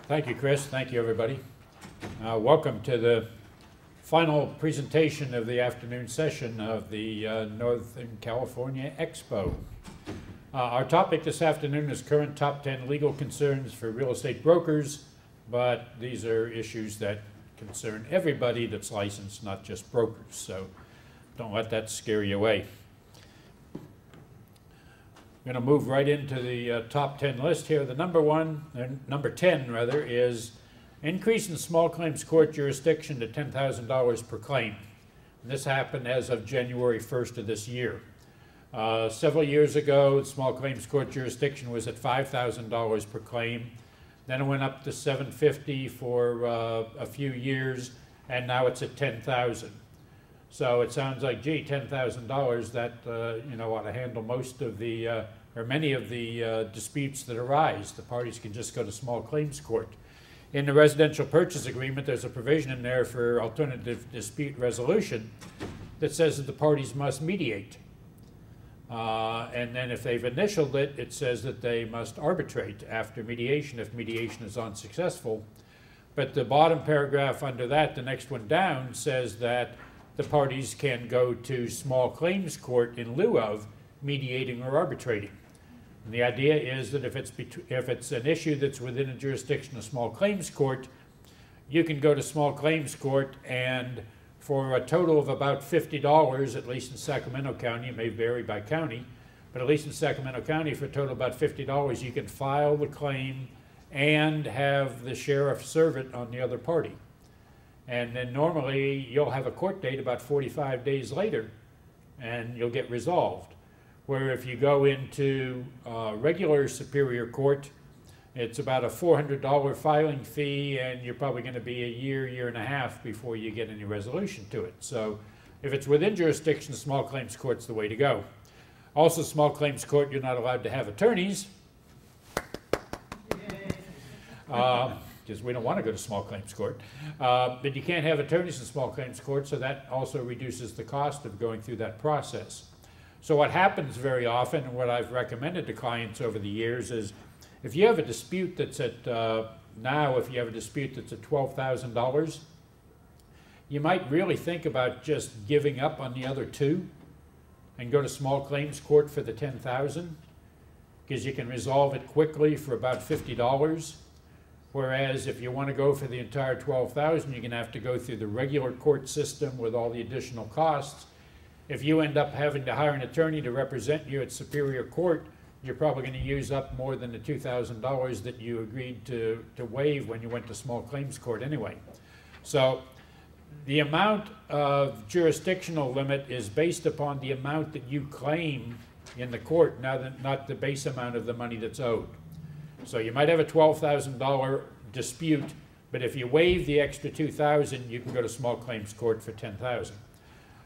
Thank you, Chris. Thank you, everybody. Welcome to the final presentation of the afternoon session of the Northern California Expo. Our topic this afternoon is current top 10 legal concerns for real estate brokers, but these are issues that concern everybody that's licensed, not just brokers, so don't let that scare you away. I'm going to move right into the top 10 list here. The number 10 rather, is increase in small claims court jurisdiction to $10,000 per claim. And this happened as of January 1st of this year. Several years ago, small claims court jurisdiction was at $5,000 per claim. Then it went up to $750 for a few years, and now it's at $10,000. So it sounds like, gee, $10,000, that ought to handle most of the, or many of the disputes that arise. The parties can just go to small claims court. In the residential purchase agreement, there's a provision in there for alternative dispute resolution that says that the parties must mediate. And then if they've initialed it, it says that they must arbitrate after mediation if mediation is unsuccessful. But the bottom paragraph under that, the next one down, says that the parties can go to small claims court in lieu of mediating or arbitrating. And the idea is that if it's an issue that's within a jurisdiction of small claims court, you can go to small claims court, and for a total of about $50, at least in Sacramento County, it may vary by county, but at least in Sacramento County, for a total of about $50, you can file the claim and have the sheriff serve it on the other party. And then normally you'll have a court date about 45 days later and you'll get resolved. Where if you go into regular Superior Court, it's about a $400 filing fee, and you're probably going to be a year and a half before you get any resolution to it. So if it's within jurisdiction, small claims court's the way to go. Also, small claims court, you're not allowed to have attorneys. Because we don't want to go to small claims court. But you can't have attorneys in small claims court, so that also reduces the cost of going through that process. So what happens very often, and what I've recommended to clients over the years, is if you have a dispute that's at, if you have a dispute that's at $12,000, you might really think about just giving up on the other two and go to small claims court for the $10,000, because you can resolve it quickly for about $50. Whereas if you want to go for the entire $12,000, you're going to have to go through the regular court system with all the additional costs. If you end up having to hire an attorney to represent you at Superior Court, you're probably going to use up more than the $2,000 that you agreed to waive when you went to small claims court anyway. So the amount of jurisdictional limit is based upon the amount that you claim in the court, not the base amount of the money that's owed. So you might have a $12,000 dispute, but if you waive the extra $2,000, you can go to small claims court for $10,000.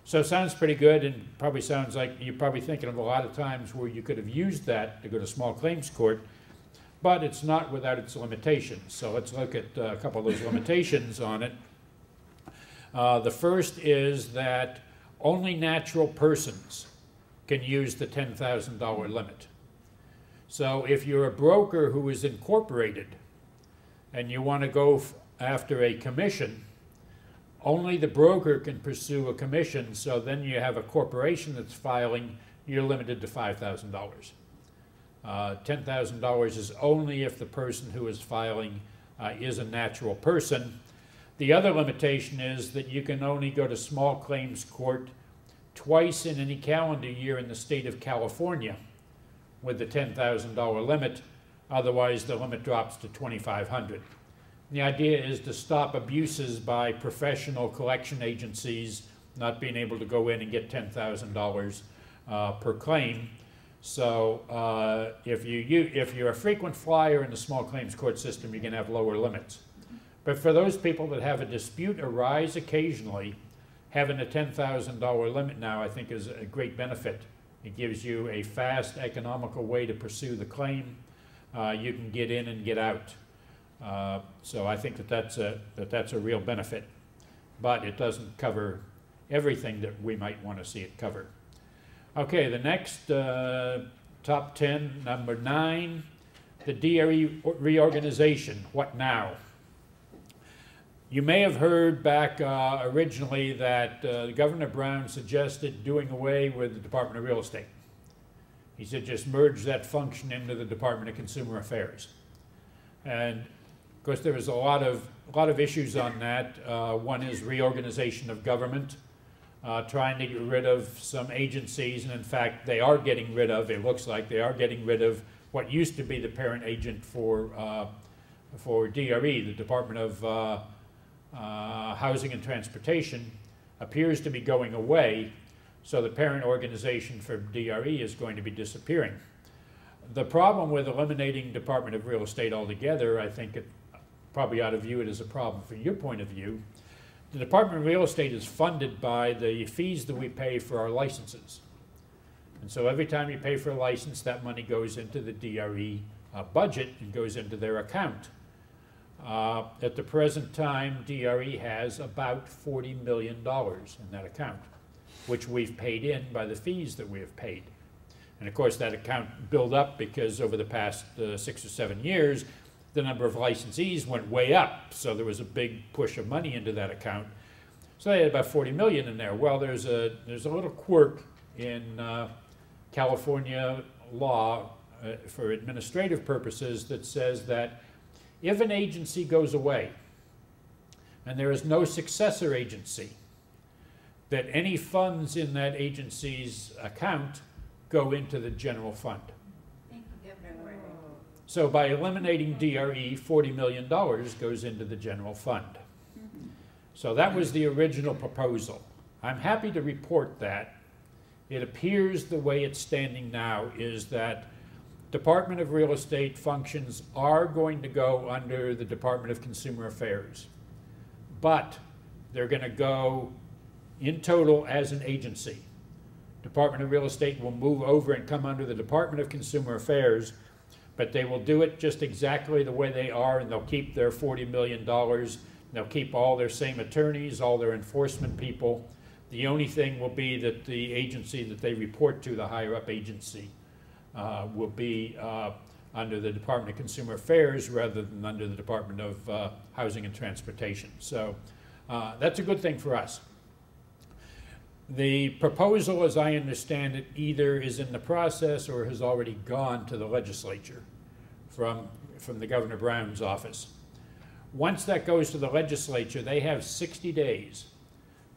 So it sounds pretty good, and probably sounds like you're probably thinking of a lot of times where you could have used that to go to small claims court, but it's not without its limitations. So let's look at a couple of those limitations on it. The first is that only natural persons can use the $10,000 limit. So if you're a broker who is incorporated and you want to go after a commission, only the broker can pursue a commission. So then you have a corporation that's filing, you're limited to $5,000. $10,000 is only if the person who is filing is a natural person. The other limitation is that you can only go to small claims court twice in any calendar year in the state of California with the $10,000 limit. Otherwise, the limit drops to $2,500. The idea is to stop abuses by professional collection agencies not being able to go in and get $10,000 per claim. So if you're a frequent flyer in the small claims court system, you can have lower limits. But for those people that have a dispute arise occasionally, having a $10,000 limit now, I think, is a great benefit. It gives you a fast, economical way to pursue the claim. You can get in and get out. So I think that's a real benefit, but it doesn't cover everything that we might want to see it cover. Okay, the next top 10, number 9, the DRE reorganization, what now? You may have heard back originally that Governor Brown suggested doing away with the Department of Real Estate. He said just merge that function into the Department of Consumer Affairs. And of course there was a lot of issues on that. One is reorganization of government, trying to get rid of some agencies, and in fact they are getting rid of, it looks like they are getting rid of what used to be the parent agent for DRE, the Department of Housing and Transportation, appears to be going away, so the parent organization for DRE is going to be disappearing. The problem with eliminating Department of Real Estate altogether, I think it probably ought to view it as a problem from your point of view. The Department of Real Estate is funded by the fees that we pay for our licenses. And so every time you pay for a license, that money goes into the DRE budget and goes into their account. At the present time, DRE has about $40 million in that account, which we've paid in by the fees that we have paid. And of course that account built up because over the past 6 or 7 years, the number of licensees went way up. So there was a big push of money into that account. So they had about 40 million in there. Well, there's a little quirk in California law for administrative purposes that says that if an agency goes away and there is no successor agency, that any funds in that agency's account go into the general fund. So by eliminating DRE, $40 million goes into the general fund. So that was the original proposal. I'm happy to report that it appears the way it's standing now is that Department of Real Estate functions are going to go under the Department of Consumer Affairs, but they're going to go in total as an agency. Department of Real Estate will move over and come under the Department of Consumer Affairs, but they will do it just exactly the way they are, and they'll keep their $40 million. They'll keep all their same attorneys, all their enforcement people. The only thing will be that the agency that they report to, the higher up agency, will be under the Department of Consumer Affairs rather than under the Department of Housing and Transportation. So that's a good thing for us. The proposal, as I understand it, either is in the process or has already gone to the legislature from the Governor Brown's office. Once that goes to the legislature, they have 60 days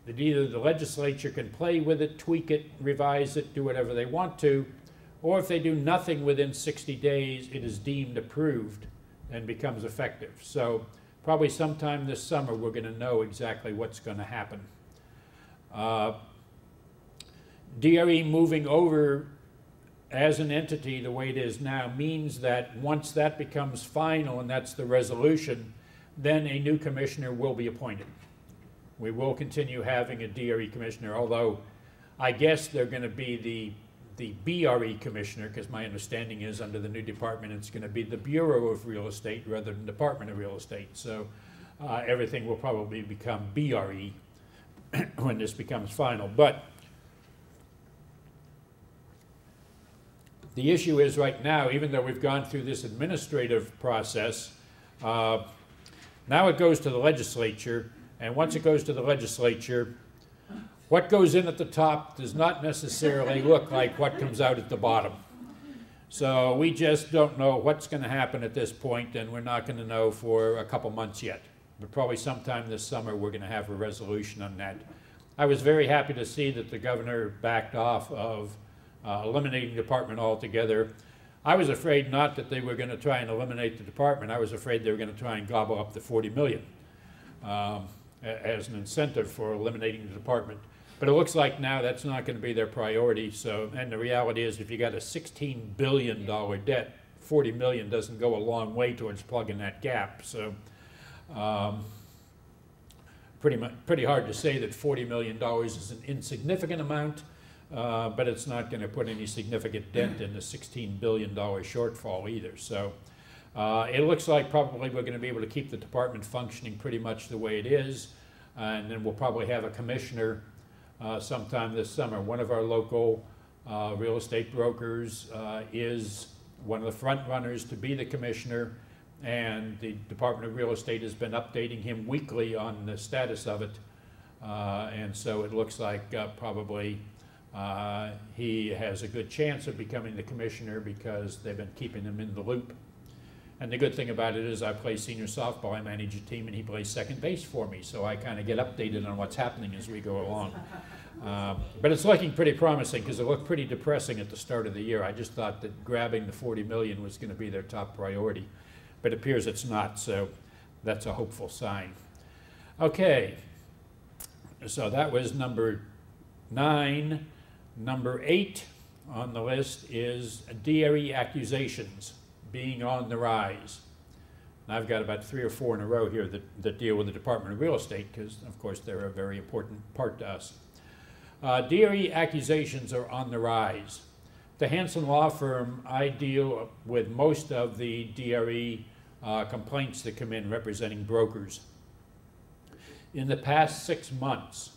that either the legislature can play with it, tweak it, revise it, do whatever they want to, or if they do nothing within 60 days, it is deemed approved and becomes effective. So probably sometime this summer we're going to know exactly what's going to happen. DRE moving over as an entity the way it is now means that once that becomes final and that's the resolution, then a new commissioner will be appointed. We will continue having a DRE commissioner, although I guess they're going to be the BRE commissioner, because my understanding is under the new department it's going to be the Bureau of Real Estate rather than Department of Real Estate. So everything will probably become BRE when this becomes final. But the issue is right now, even though we've gone through this administrative process, now it goes to the legislature, and once it goes to the legislature, what goes in at the top does not necessarily look like what comes out at the bottom. So we just don't know what's going to happen at this point, and we're not going to know for a couple months yet. But probably sometime this summer we're going to have a resolution on that. I was very happy to see that the governor backed off of eliminating the department altogether. I was afraid not that they were going to try and eliminate the department. I was afraid they were going to try and gobble up the $40 million as an incentive for eliminating the department. But it looks like now that's not going to be their priority. So, and the reality is if you got a $16 billion debt, $40 million doesn't go a long way towards plugging that gap. So pretty hard to say that $40 million is an insignificant amount. But it's not going to put any significant dent in the $16 billion shortfall either. So it looks like probably we're going to be able to keep the department functioning pretty much the way it is, and then we'll probably have a commissioner sometime this summer. One of our local real estate brokers is one of the front runners to be the commissioner, and the Department of Real Estate has been updating him weekly on the status of it. And so it looks like probably he has a good chance of becoming the commissioner because they've been keeping him in the loop. And the good thing about it is I play senior softball, I manage a team, and he plays second base for me, so I kind of get updated on what's happening as we go along. But it's looking pretty promising because it looked pretty depressing at the start of the year. I just thought that grabbing the $40 million was going to be their top priority, but it appears it's not, so that's a hopeful sign. Okay, so that was number 9. Number 8 on the list is DRE accusations being on the rise. And I've got about 3 or 4 in a row here that deal with the Department of Real Estate because, of course, they're a very important part to us. DRE accusations are on the rise. The Hanson Law Firm, I deal with most of the DRE complaints that come in representing brokers. In the past 6 months,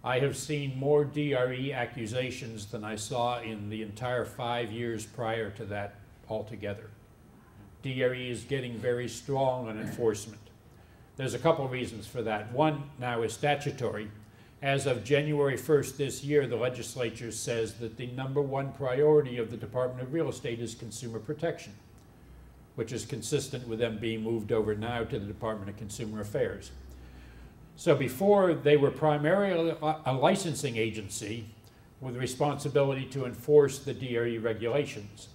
I have seen more DRE accusations than I saw in the entire 5 years prior to that altogether. DRE is getting very strong on enforcement. There's a couple of reasons for that. One now is statutory. As of January 1st this year, the legislature says that the #1 priority of the Department of Real Estate is consumer protection, which is consistent with them being moved over now to the Department of Consumer Affairs. So before, they were primarily a licensing agency with responsibility to enforce the DRE regulations.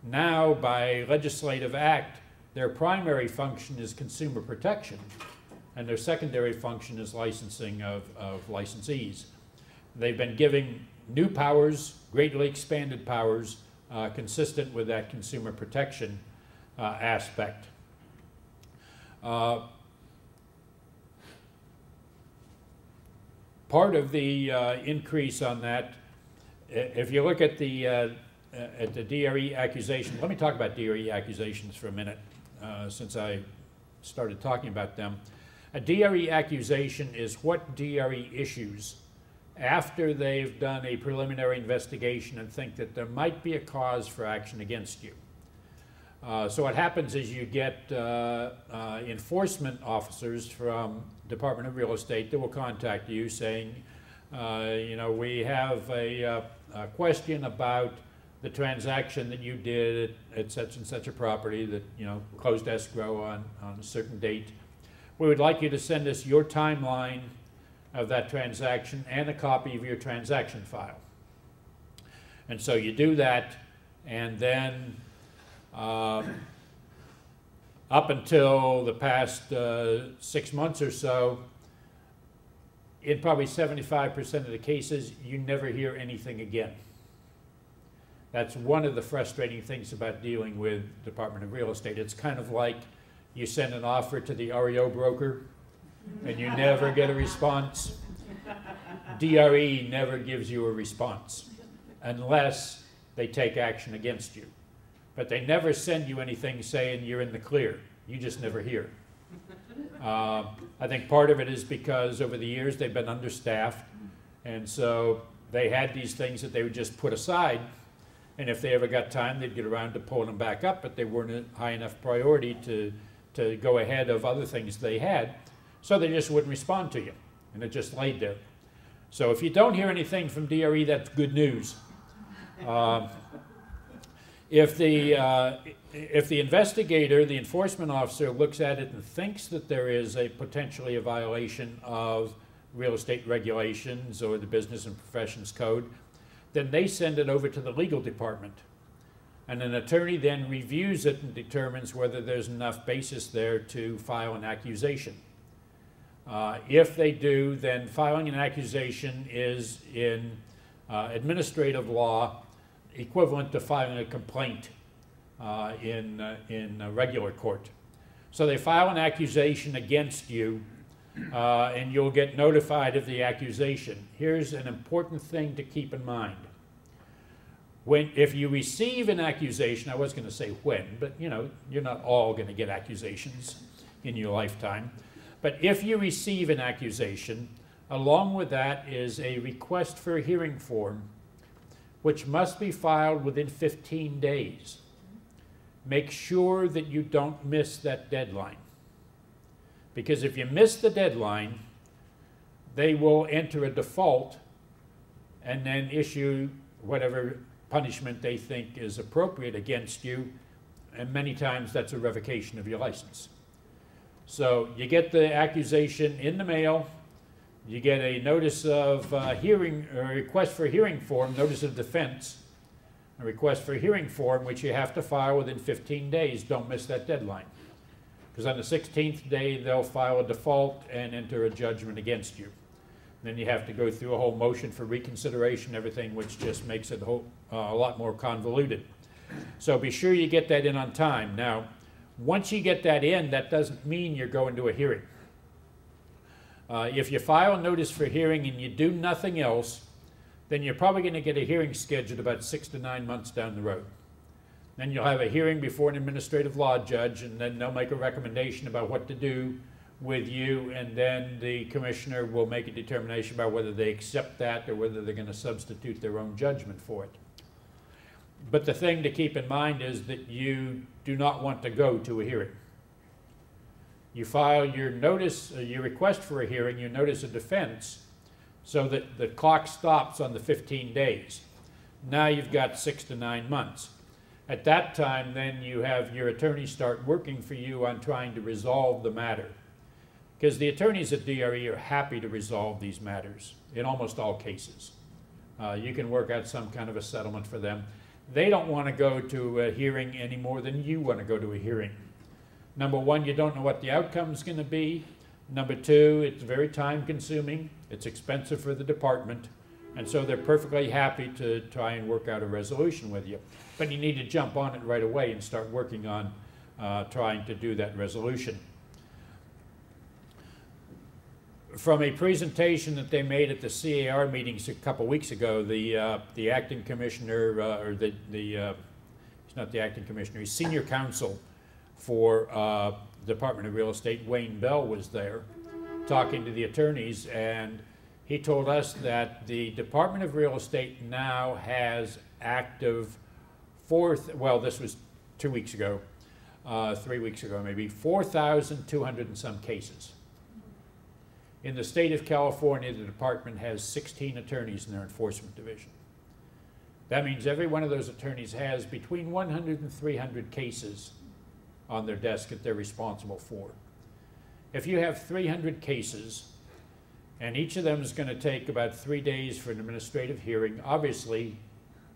Now, by legislative act, their primary function is consumer protection, and their secondary function is licensing of licensees. They've been giving new powers, greatly expanded powers, consistent with that consumer protection aspect. Part of the increase on that, if you look at the DRE accusation, let me talk about DRE accusations for a minute, since I started talking about them. A DRE accusation is what DRE issues after they've done a preliminary investigation and think that there might be a cause for action against you. So what happens is you get enforcement officers from Department of Real Estate that will contact you saying, you know, we have a question about the transaction that you did at such and such a property that, you know, closed escrow on a certain date. We would like you to send us your timeline of that transaction and a copy of your transaction file. And so you do that, and then up until the past 6 months or so, in probably 75% of the cases, you never hear anything again. That's one of the frustrating things about dealing with Department of Real Estate. It's kind of like you send an offer to the REO broker and you never get a response. DRE never gives you a response unless they take action against you. But they never send you anything saying you're in the clear. You just never hear. I think part of it is because over the years they've been understaffed, and so they had these things that they would just put aside, and if they ever got time, they'd get around to pulling them back up, but they weren't a high enough priority to go ahead of other things they had, so they just wouldn't respond to you, and it just laid there. So if you don't hear anything from DRE, that's good news. If the investigator, the enforcement officer, looks at it and thinks that there is potentially a violation of real estate regulations or the Business and Professions Code, then they send it over to the legal department. And an attorney then reviews it and determines whether there's enough basis there to file an accusation. If they do, then filing an accusation is in administrative law equivalent to filing a complaint in a regular court. So they file an accusation against you, and you'll get notified of the accusation. Here's an important thing to keep in mind. If you receive an accusation, I was going to say when, but you know, you're not all going to get accusations in your lifetime. But if you receive an accusation, along with that is a request for a hearing form, which must be filed within 15 days. make sure that you don't miss that deadline. Because if you miss the deadline, they will enter a default and then issue whatever punishment they think is appropriate against you, and many times that's a revocation of your license. So you get the accusation in the mail, you get a notice of hearing, or a request for hearing form, notice of defense, a request for hearing form, which you have to file within 15 days. Don't miss that deadline. Because on the 16th day, they'll file a default and enter a judgment against you. Then you have to go through a whole motion for reconsideration, everything, which just makes it a lot more convoluted. So be sure you get that in on time. Now, once you get that in, that doesn't mean you're going to a hearing. If you file a notice for hearing and you do nothing else, then you're probably going to get a hearing scheduled about 6 to 9 months down the road. Then you'll have a hearing before an administrative law judge, and then they'll make a recommendation about what to do with you, and then the commissioner will make a determination about whether they accept that or whether they're going to substitute their own judgment for it. But the thing to keep in mind is that you do not want to go to a hearing. You file your notice, your request for a hearing, your notice of defense, so that the clock stops on the 15 days. Now you've got 6 to 9 months. At that time, then you have your attorneys start working for you on trying to resolve the matter. Because the attorneys at DRE are happy to resolve these matters in almost all cases. You can work out some kind of a settlement for them. They don't want to go to a hearing any more than you want to go to a hearing. Number one, you don't know what the outcome is going to be. Number two, it's very time consuming. It's expensive for the department. And so they're perfectly happy to try and work out a resolution with you. But you need to jump on it right away and start working on trying to do that resolution. From a presentation that they made at the CAR meetings a couple weeks ago, the acting commissioner, he's not the acting commissioner, he's senior counsel for Department of Real Estate, Wayne Bell, was there talking to the attorneys, and he told us that the Department of Real Estate now has active this was 2 weeks ago, 3 weeks ago maybe, 4,200 and some cases. In the state of California, the department has 16 attorneys in their enforcement division. That means every one of those attorneys has between 100 and 300 cases on their desk that they're responsible for. If you have 300 cases, and each of them is going to take about 3 days for an administrative hearing, obviously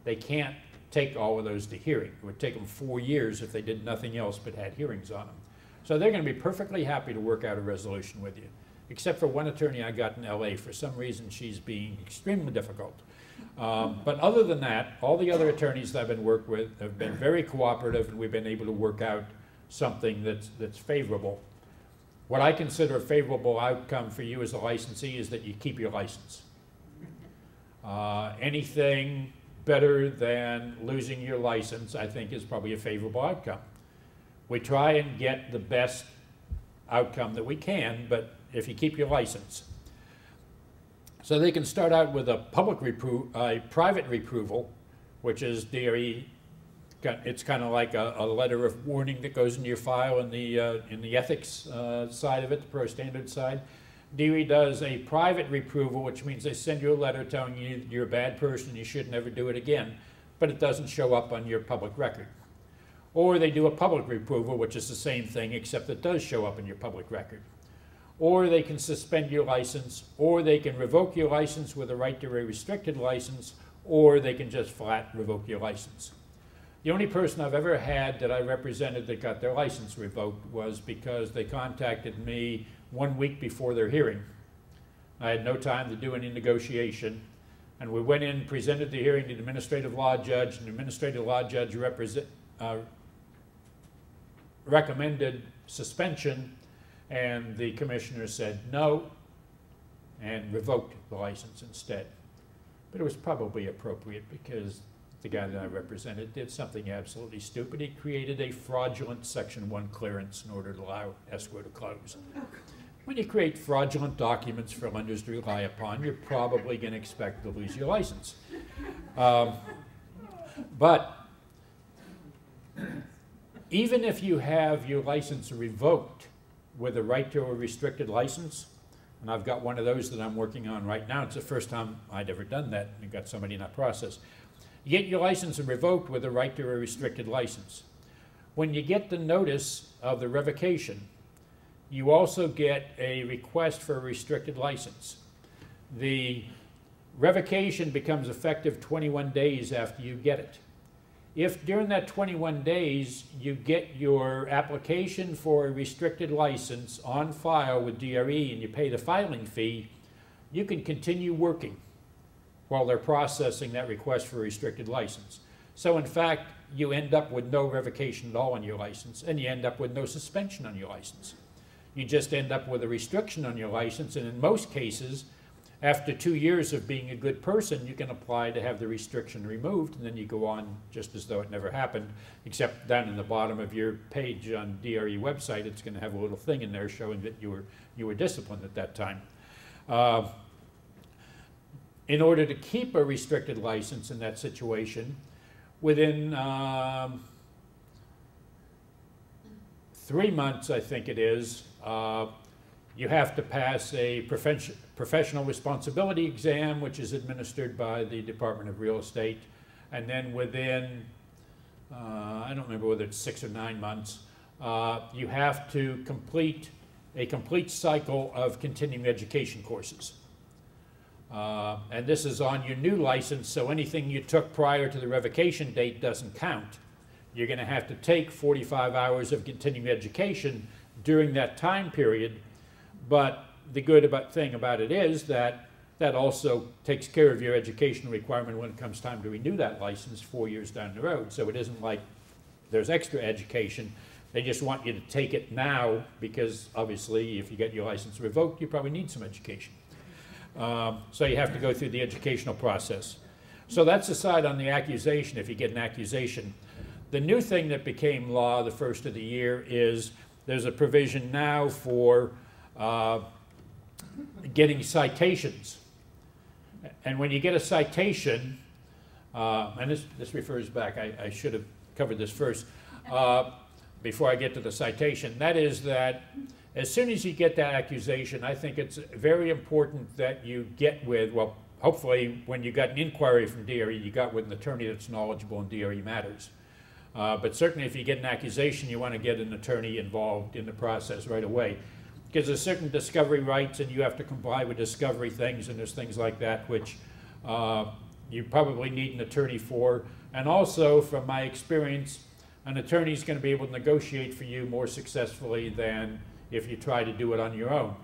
they can't take all of those to hearing. It would take them 4 years if they did nothing else but had hearings on them. So they're going to be perfectly happy to work out a resolution with you. Except for one attorney I got in LA. For some reason, she's being extremely difficult. But other than that, all the other attorneys that I've been worked with have been very cooperative, and we've been able to work out something that's favorable. What I consider a favorable outcome for you as a licensee is that you keep your license. Anything better than losing your license, I think, is probably a favorable outcome. We try and get the best outcome that we can, but if you keep your license. So they can start out with a private reproval, which is DRE. It's kind of like a letter of warning that goes in your file in the ethics side of it, the pro standard side. DRE does a private reproval, which means they send you a letter telling you you're a bad person, you should never do it again, but it doesn't show up on your public record. Or they do a public reproval, which is the same thing, except it does show up in your public record. Or they can suspend your license, or they can revoke your license with a right to a restricted license, or they can just flat revoke your license. The only person I've ever had that I represented that got their license revoked was because they contacted me 1 week before their hearing. I had no time to do any negotiation, and we went in, presented the hearing to the administrative law judge, and the administrative law judge recommended suspension, and the commissioner said no and revoked the license instead. But it was probably appropriate because the guy that I represented did something absolutely stupid. He created a fraudulent Section 1 clearance in order to allow escrow to close. When you create fraudulent documents for lenders to rely upon, you're probably going to expect to lose your license. But even if you have your license revoked with a right to a restricted license, and I've got one of those that I'm working on right now. It's the first time I'd ever done that, and got somebody in that process. You get your license revoked with a right to a restricted license. When you get the notice of the revocation, you also get a request for a restricted license. The revocation becomes effective 21 days after you get it. If during that 21 days you get your application for a restricted license on file with DRE and you pay the filing fee, you can continue working while they're processing that request for a restricted license. So in fact, you end up with no revocation at all on your license, and you end up with no suspension on your license. You just end up with a restriction on your license, and in most cases, after 2 years of being a good person, you can apply to have the restriction removed, and then you go on just as though it never happened, except down in the bottom of your page on DRE website, it's going to have a little thing in there showing that you were disciplined at that time. In order to keep a restricted license in that situation, within 3 months, I think it is, you have to pass a professional responsibility exam, which is administered by the Department of Real Estate. And then within, I don't remember whether it's 6 or 9 months, you have to complete a complete cycle of continuing education courses. And this is on your new license, so anything you took prior to the revocation date doesn't count. You're going to have to take 45 hours of continuing education during that time period, but the good thing about it is that that also takes care of your educational requirement when it comes time to renew that license 4 years down the road. So it isn't like there's extra education. They just want you to take it now because obviously if you get your license revoked, you probably need some education. So you have to go through the educational process. So that's aside on the accusation, if you get an accusation. The new thing that became law the first of the year is there's a provision now for getting citations. And when you get a citation, and this refers back, I should have covered this first, before I get to the citation, that is that as soon as you get that accusation, I think it's very important that you get with, well, hopefully when you got an inquiry from DRE, you got with an attorney that's knowledgeable in DRE matters. But certainly if you get an accusation, you want to get an attorney involved in the process right away. Because there's certain discovery rights and you have to comply with discovery things, and there's things like that which you probably need an attorney for. And also, from my experience, an attorney is going to be able to negotiate for you more successfully than if you try to do it on your own.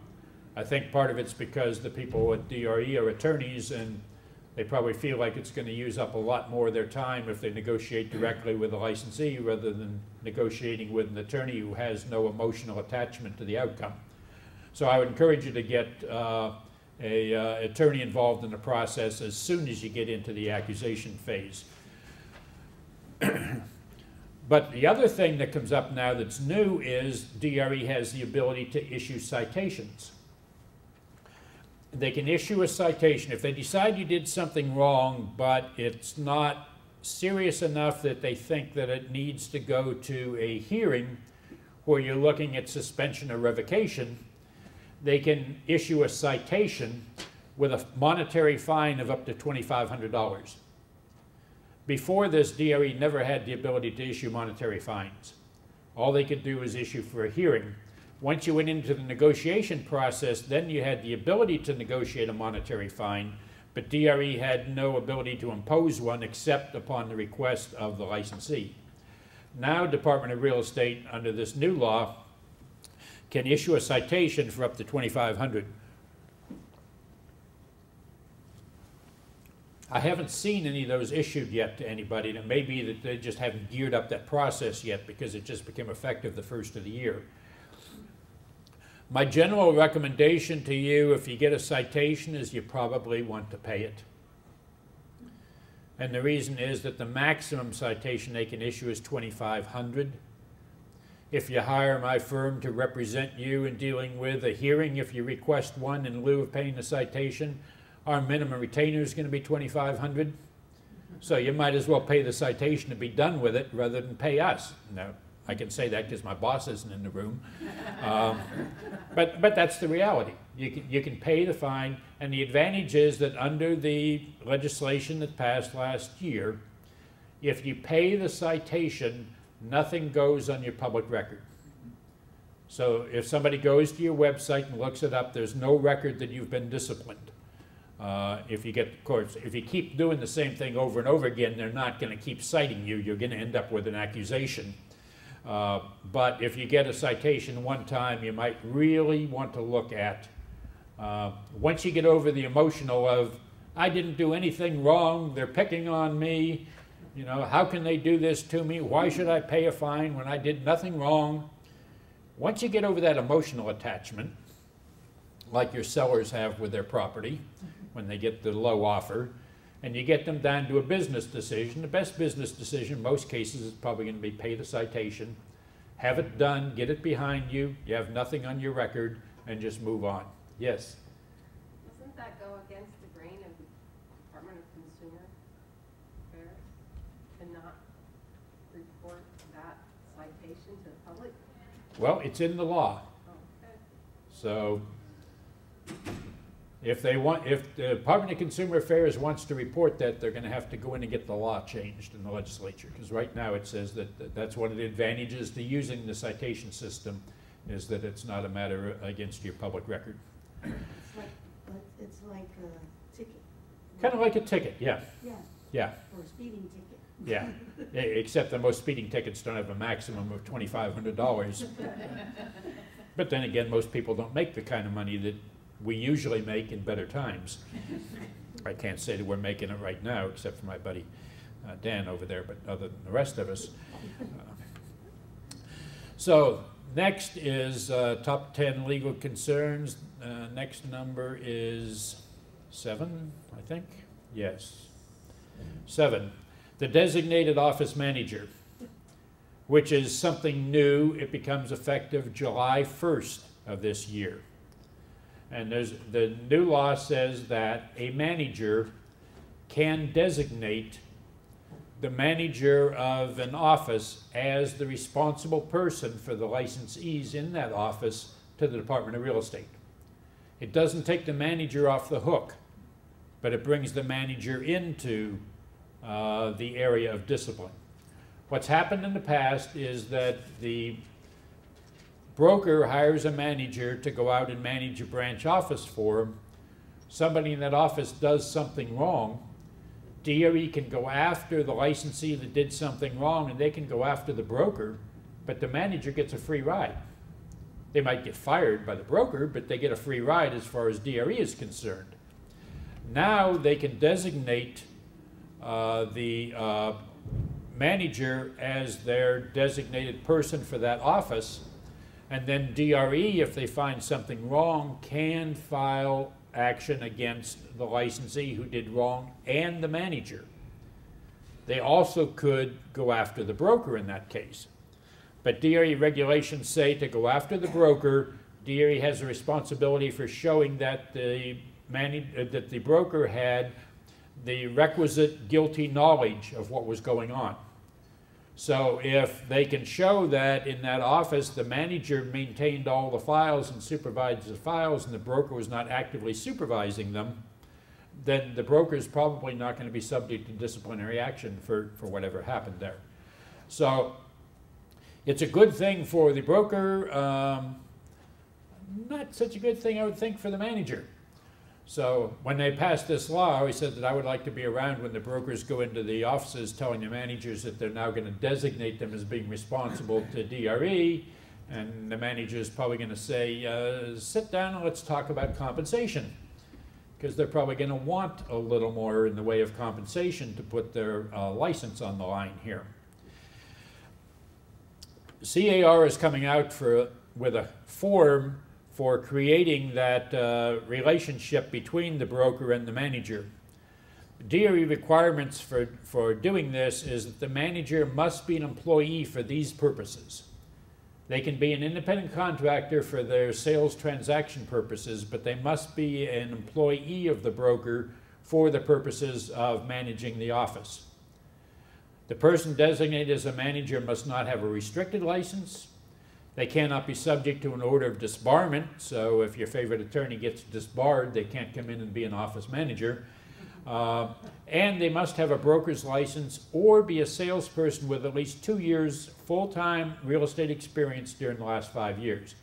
I think part of it's because the people at DRE are attorneys and they probably feel like it's going to use up a lot more of their time if they negotiate directly with the licensee rather than negotiating with an attorney who has no emotional attachment to the outcome. So I would encourage you to get an attorney involved in the process as soon as you get into the accusation phase. But the other thing that comes up now that's new is DRE has the ability to issue citations. They can issue a citation if they decide you did something wrong, but it's not serious enough that they think that it needs to go to a hearing where you're looking at suspension or revocation. They can issue a citation with a monetary fine of up to $2,500. Before this, DRE never had the ability to issue monetary fines. All they could do was issue for a hearing. Once you went into the negotiation process, then you had the ability to negotiate a monetary fine, but DRE had no ability to impose one except upon the request of the licensee. Now, Department of Real Estate, under this new law, can issue a citation for up to $2,500. I haven't seen any of those issued yet to anybody, and it may be that they just haven't geared up that process yet because it just became effective the first of the year. My general recommendation to you, if you get a citation, is you probably want to pay it. And the reason is that the maximum citation they can issue is $2,500. If you hire my firm to represent you in dealing with a hearing, if you request one in lieu of paying the citation, our minimum retainer is going to be $2,500. So you might as well pay the citation to be done with it rather than pay us. Now, I can say that because my boss isn't in the room. But that's the reality. You can pay the fine, and the advantage is that under the legislation that passed last year, if you pay the citation, nothing goes on your public record. So if somebody goes to your website and looks it up, there's no record that you've been disciplined. If you get, of course, if you keep doing the same thing over and over again, they're not going to keep citing you. You're going to end up with an accusation. But if you get a citation one time, you might really want to look at, once you get over the emotional of, I didn't do anything wrong, they're picking on me, you know, how can they do this to me? Why should I pay a fine when I did nothing wrong? Once you get over that emotional attachment, like your sellers have with their property when they get the low offer, and you get them down to a business decision, the best business decision in most cases is probably going to be pay the citation, have it done, get it behind you, you have nothing on your record, and just move on. Yes? Doesn't that go against the grain of the Department of Consumer Affairs to not report that citation to the public? Well, it's in the law. Okay. So if the Department of Consumer Affairs wants to report that, they're going to have to go in and get the law changed in the legislature, because right now it says that that's one of the advantages to using the citation system, is that it's not a matter against your public record. It's like a ticket. Kind of like a ticket, yeah. Yeah. Yeah. Or a speeding ticket. Yeah, except that most speeding tickets don't have a maximum of $2,500. But then again, most people don't make the kind of money that we usually make in better times. I can't say that we're making it right now, except for my buddy Dan over there, but other than the rest of us. So next is top 10 legal concerns. Next number is 7, I think. Yes, 7. The designated office manager, which is something new. It becomes effective July 1st of this year. And the new law says that a manager can designate the manager of an office as the responsible person for the licensees in that office to the Department of Real Estate. It doesn't take the manager off the hook, but it brings the manager into the area of discipline. What's happened in the past is that the broker hires a manager to go out and manage a branch office for him. Somebody in that office does something wrong. DRE can go after the licensee that did something wrong, and they can go after the broker, but the manager gets a free ride. They might get fired by the broker, but they get a free ride as far as DRE is concerned. Now they can designate the manager as their designated person for that office, and then DRE, if they find something wrong, can file action against the licensee who did wrong and the manager. They also could go after the broker in that case. But DRE regulations say to go after the broker, DRE has a responsibility for showing that the broker had the requisite guilty knowledge of what was going on. So if they can show that in that office the manager maintained all the files and supervised the files and the broker was not actively supervising them, then the broker is probably not going to be subject to disciplinary action for whatever happened there. So it's a good thing for the broker, not such a good thing, I would think, for the manager. So when they passed this law, I always said that I would like to be around when the brokers go into the offices telling the managers that they're now going to designate them as being responsible to DRE, and the manager is probably going to say, sit down and let's talk about compensation, because they're probably going to want a little more in the way of compensation to put their license on the line here. CAR is coming out with a form for creating that relationship between the broker and the manager. DRE requirements for doing this is that the manager must be an employee for these purposes. They can be an independent contractor for their sales transaction purposes, but they must be an employee of the broker for the purposes of managing the office. The person designated as a manager must not have a restricted license. They cannot be subject to an order of disbarment, so if your favorite attorney gets disbarred, they can't come in and be an office manager. And they must have a broker's license or be a salesperson with at least 2 years full-time real estate experience during the last 5 years,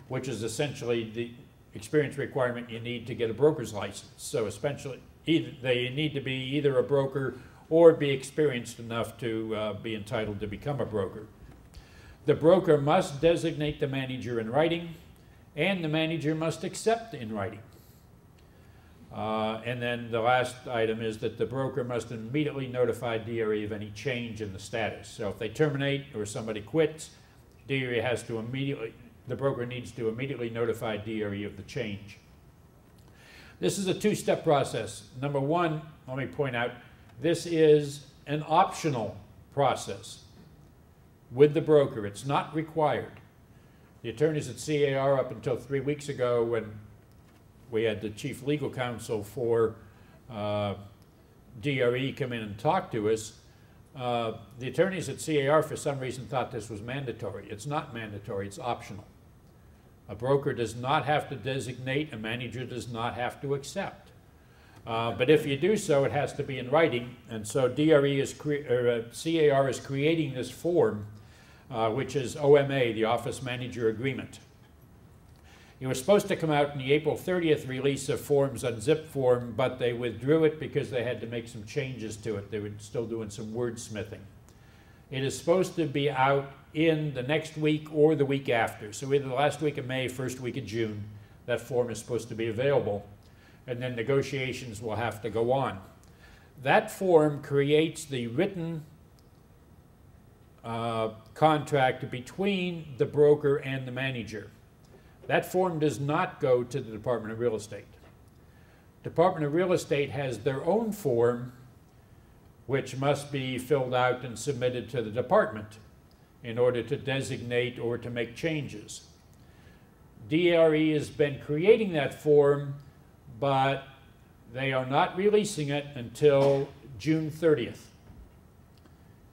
which is essentially the experience requirement you need to get a broker's license. So essentially, they need to be either a broker or be experienced enough to be entitled to become a broker. The broker must designate the manager in writing, and the manager must accept in writing. And then the last item is that the broker must immediately notify DRE of any change in the status. So if they terminate or somebody quits, DRE has to the broker needs to immediately notify DRE of the change. This is a two-step process. Number one, let me point out, this is an optional process with the broker. It's not required. The attorneys at CAR up until 3 weeks ago, when we had the chief legal counsel for DRE come in and talk to us, the attorneys at CAR for some reason thought this was mandatory. It's not mandatory, it's optional. A broker does not have to designate, a manager does not have to accept. But if you do so, it has to be in writing, and so CAR is creating this form, which is OMA, the Office Manager Agreement. It was supposed to come out in the April 30th release of forms on zip form, but they withdrew it because they had to make some changes to it. They were still doing some wordsmithing. It is supposed to be out in the next week or the week after. So either the last week of May, first week of June, that form is supposed to be available. And then negotiations will have to go on. That form creates the written contract between the broker and the manager. That form does not go to the Department of Real Estate. Department of Real Estate has their own form, which must be filled out and submitted to the department in order to designate or to make changes. DRE has been creating that form, but they are not releasing it until June 30th.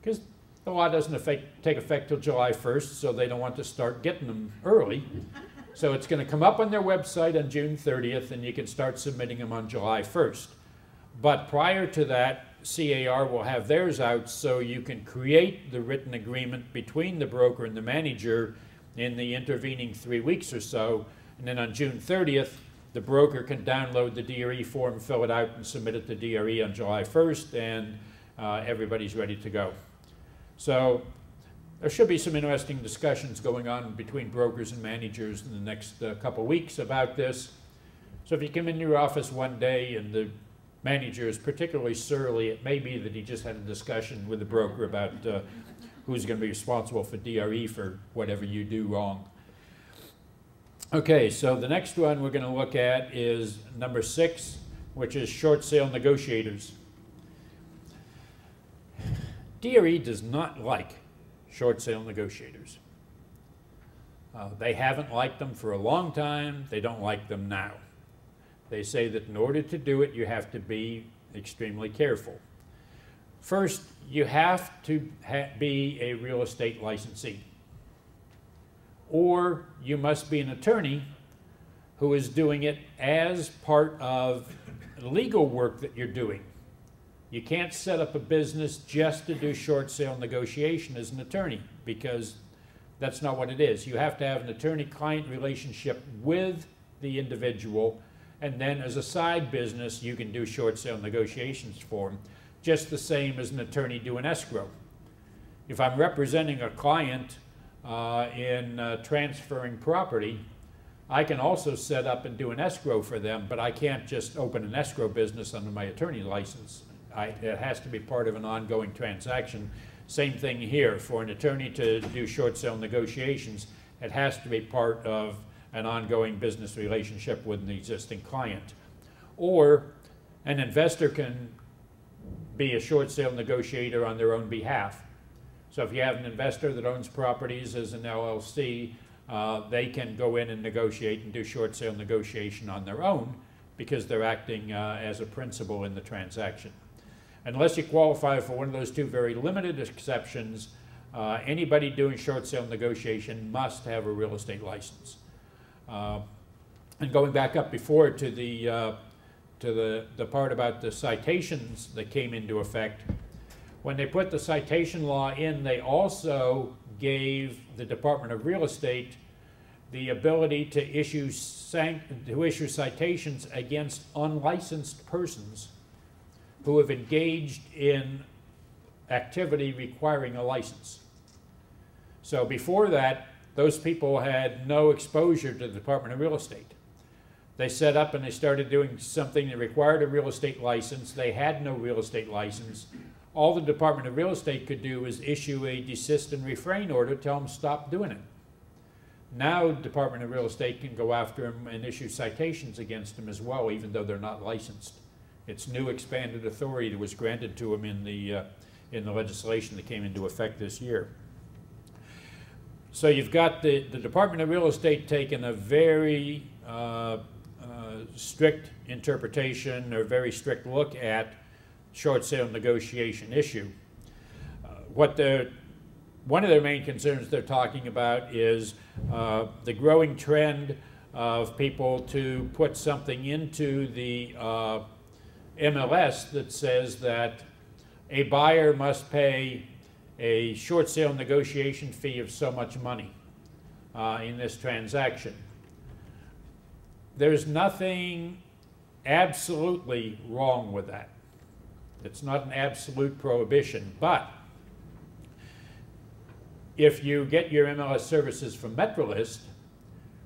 Because the law doesn't take effect till July 1st, so they don't want to start getting them early. So it's going to come up on their website on June 30th, and you can start submitting them on July 1st. But prior to that, CAR will have theirs out, so you can create the written agreement between the broker and the manager in the intervening 3 weeks or so. And then on June 30th, the broker can download the DRE form, fill it out, and submit it to DRE on July 1st, and everybody's ready to go. So there should be some interesting discussions going on between brokers and managers in the next couple weeks about this. So if you come in your office one day and the manager is particularly surly, it may be that he just had a discussion with the broker about who's going to be responsible for DRE for whatever you do wrong. Okay, so the next one we're going to look at is number 6, which is short sale negotiators. DRE does not like short sale negotiators. They haven't liked them for a long time. They don't like them now. They say that in order to do it, you have to be extremely careful. First, you have to be a real estate licensee. Or you must be an attorney who is doing it as part of legal work that you're doing. You can't set up a business just to do short sale negotiation as an attorney, because that's not what it is. You have to have an attorney-client relationship with the individual, and then as a side business, you can do short sale negotiations for them, just the same as an attorney doing escrow. If I'm representing a client in transferring property, I can also set up and do an escrow for them, but I can't just open an escrow business under my attorney license. It has to be part of an ongoing transaction. Same thing here. For an attorney to do short sale negotiations, it has to be part of an ongoing business relationship with an existing client. Or an investor can be a short sale negotiator on their own behalf. So if you have an investor that owns properties as an LLC, they can go in and negotiate and do short sale negotiation on their own because they're acting as a principal in the transaction. Unless you qualify for one of those two very limited exceptions, anybody doing short sale negotiation must have a real estate license. And going back up before to the part about the citations that came into effect, when they put the citation law in, they also gave the Department of Real Estate the ability to issue citations against unlicensed persons who have engaged in activity requiring a license. So before that, those people had no exposure to the Department of Real Estate. They set up and they started doing something that required a real estate license. They had no real estate license. All the Department of Real Estate could do was issue a desist and refrain order, tell them stop doing it. Now the Department of Real Estate can go after them and issue citations against them as well, even though they're not licensed. It's new expanded authority that was granted to them in the legislation that came into effect this year. So you've got the Department of Real Estate taking a very strict interpretation or very strict look at short sale negotiation issue. One of their main concerns they're talking about is the growing trend of people to put something into the MLS that says that a buyer must pay a short sale negotiation fee of so much money in this transaction. There's nothing absolutely wrong with that. It's not an absolute prohibition, but if you get your MLS services from Metrolist,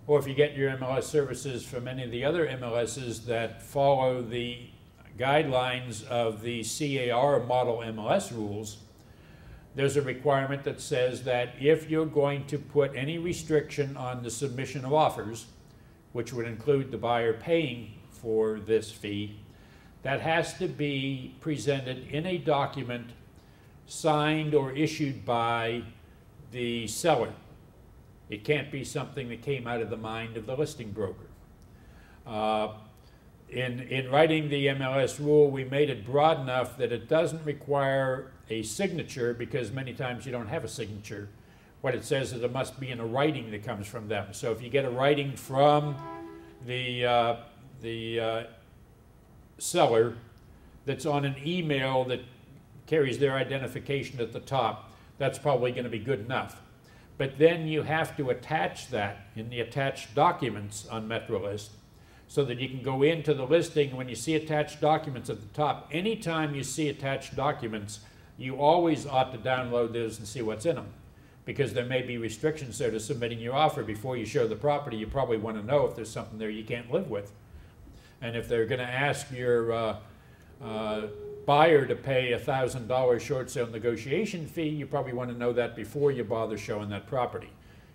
or if you get your MLS services from any of the other MLSs that follow the guidelines of the CAR model MLS rules, there's a requirement that says that if you're going to put any restriction on the submission of offers, which would include the buyer paying for this fee, that has to be presented in a document signed or issued by the seller. It can't be something that came out of the mind of the listing broker. In writing the MLS rule, we made it broad enough that it doesn't require a signature, because many times you don't have a signature. What it says is it must be in a writing that comes from them. So if you get a writing from the seller that's on an email that carries their identification at the top, that's probably going to be good enough. But then you have to attach that in the attached documents on Metrolist, so that you can go into the listing. When you see attached documents at the top, anytime you see attached documents, you always ought to download those and see what's in them, because there may be restrictions there to submitting your offer. Before you show the property, you probably want to know if there's something there you can't live with. And if they're going to ask your buyer to pay a $1,000 short sale negotiation fee, you probably want to know that before you bother showing that property,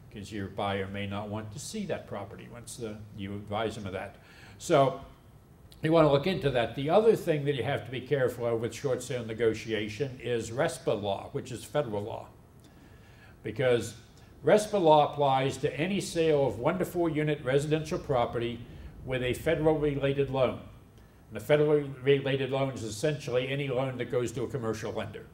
because your buyer may not want to see that property once you advise them of that. So you want to look into that. The other thing that you have to be careful of with short sale negotiation is RESPA law, which is federal law, because RESPA law applies to any sale of 1 to 4 unit residential property with a federal related loan. And a federally related loan is essentially any loan that goes to a commercial lender,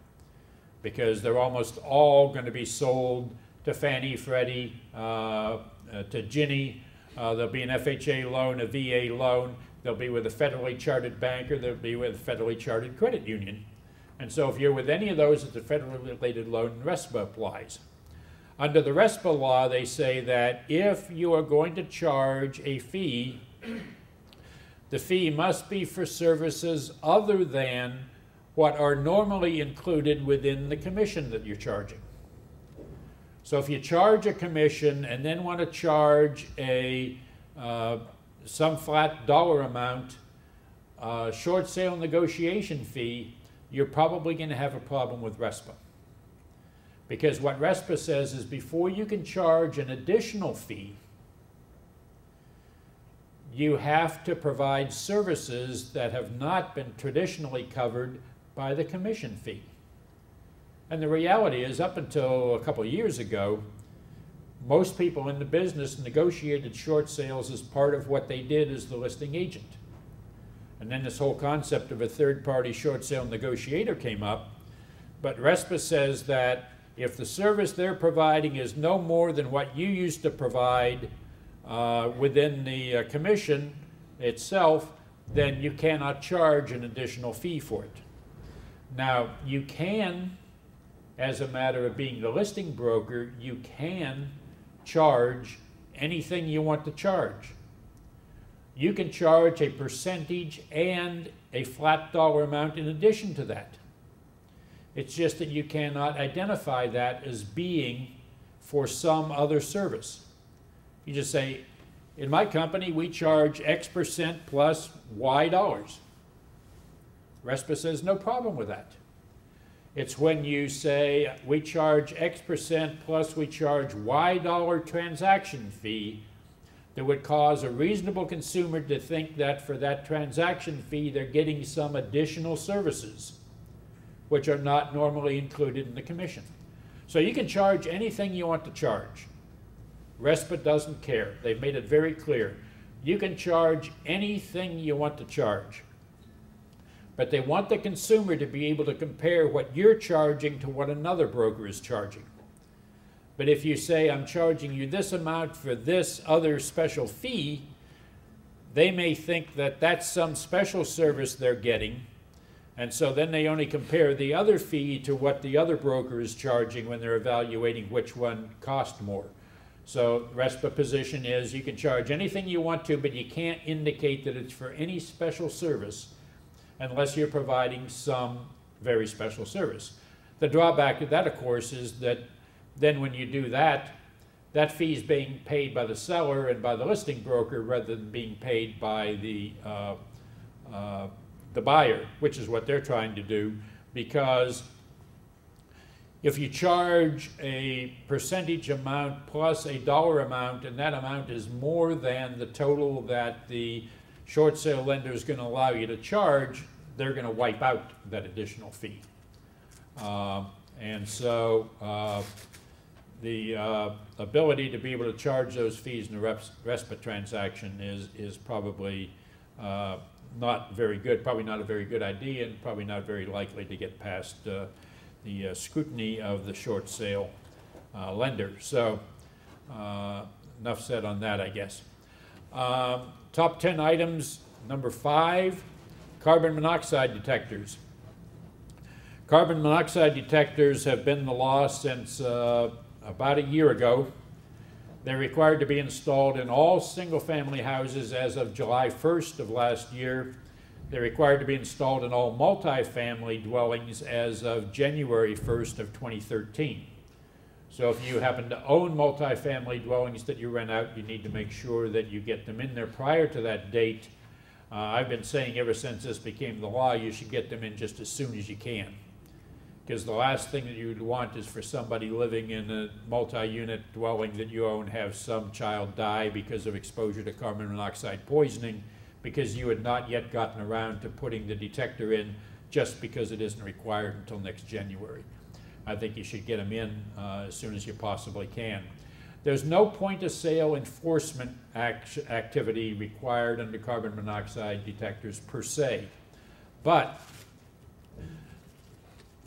because they're almost all going to be sold to Fannie, Freddie, to Ginnie. There'll be an FHA loan, a VA loan. They'll be with a federally chartered bank, or they'll be with a federally chartered credit union. And so if you're with any of those, it's a federally related loan, RESPA applies. Under the RESPA law, they say that if you are going to charge a fee, the fee must be for services other than what are normally included within the commission that you're charging. So if you charge a commission and then want to charge some flat dollar amount short sale negotiation fee, you're probably going to have a problem with RESPA. Because what RESPA says is before you can charge an additional fee, you have to provide services that have not been traditionally covered by the commission fee. And the reality is, up until a couple of years ago, most people in the business negotiated short sales as part of what they did as the listing agent. And And then this whole concept of a third-party short sale negotiator came up. But RESPA says that if the service they're providing is no more than what you used to provide within the commission itself, then you cannot charge an additional fee for it. Now, you can, as a matter of being the listing broker, you can charge anything you want to charge. You can charge a percentage and a flat dollar amount in addition to that. It's just that you cannot identify that as being for some other service. You just say, in my company, we charge X percent plus Y dollars. RESPA says no problem with that. It's when you say we charge X percent plus we charge Y dollar transaction fee that would cause a reasonable consumer to think that for that transaction fee they're getting some additional services which are not normally included in the commission. So you can charge anything you want to charge. RESPA doesn't care. They've made it very clear. You can charge anything you want to charge. But they want the consumer to be able to compare what you're charging to what another broker is charging. But if you say, I'm charging you this amount for this other special fee, they may think that that's some special service they're getting, and so then they only compare the other fee to what the other broker is charging when they're evaluating which one cost more. So RESPA position is you can charge anything you want to, but you can't indicate that it's for any special service unless you're providing some very special service. The drawback of that, of course, is that then when you do that, that fee is being paid by the seller and by the listing broker rather than being paid by the buyer, which is what they're trying to do, because if you charge a percentage amount plus a dollar amount and that amount is more than the total that the short sale lender is going to allow you to charge, they're going to wipe out that additional fee. And so the ability to be able to charge those fees in a RESPA transaction is probably not very good, probably not a very good idea, and probably not very likely to get past the scrutiny of the short sale lender. So enough said on that, I guess. Top 10 items, number 5, carbon monoxide detectors. Carbon monoxide detectors have been the law since about a year ago. They're required to be installed in all single-family houses as of July 1st of last year. They're required to be installed in all multifamily dwellings as of January 1st of 2013. So if you happen to own multifamily dwellings that you rent out, you need to make sure that you get them in there prior to that date. I've been saying ever since this became the law, you should get them in just as soon as you can. Because the last thing that you'd want is for somebody living in a multi-unit dwelling that you own have some child die because of exposure to carbon monoxide poisoning because you had not yet gotten around to putting the detector in just because it isn't required until next January. I think you should get them in as soon as you possibly can. There's no point-of-sale enforcement activity required under carbon monoxide detectors per se, but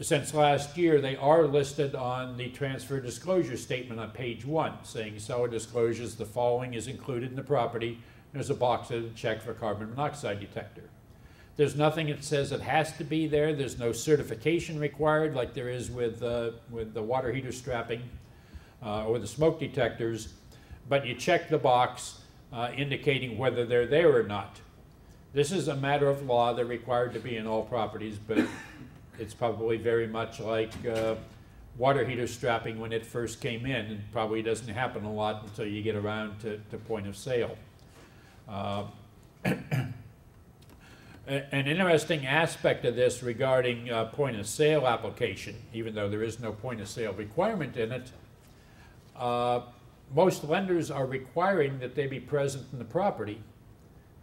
since last year, they are listed on the transfer disclosure statement on page 1, saying seller disclosures the following is included in the property. There's a box there to check for carbon monoxide detector. There's nothing that says it has to be there. There's no certification required like there is with the water heater strapping or the smoke detectors, but you check the box indicating whether they're there or not. This is a matter of law. They're required to be in all properties, but it's probably very much like water heater strapping when it first came in, and probably doesn't happen a lot until you get around to point of sale. An interesting aspect of this regarding point of sale application, even though there is no point of sale requirement in it, most lenders are requiring that they be present in the property,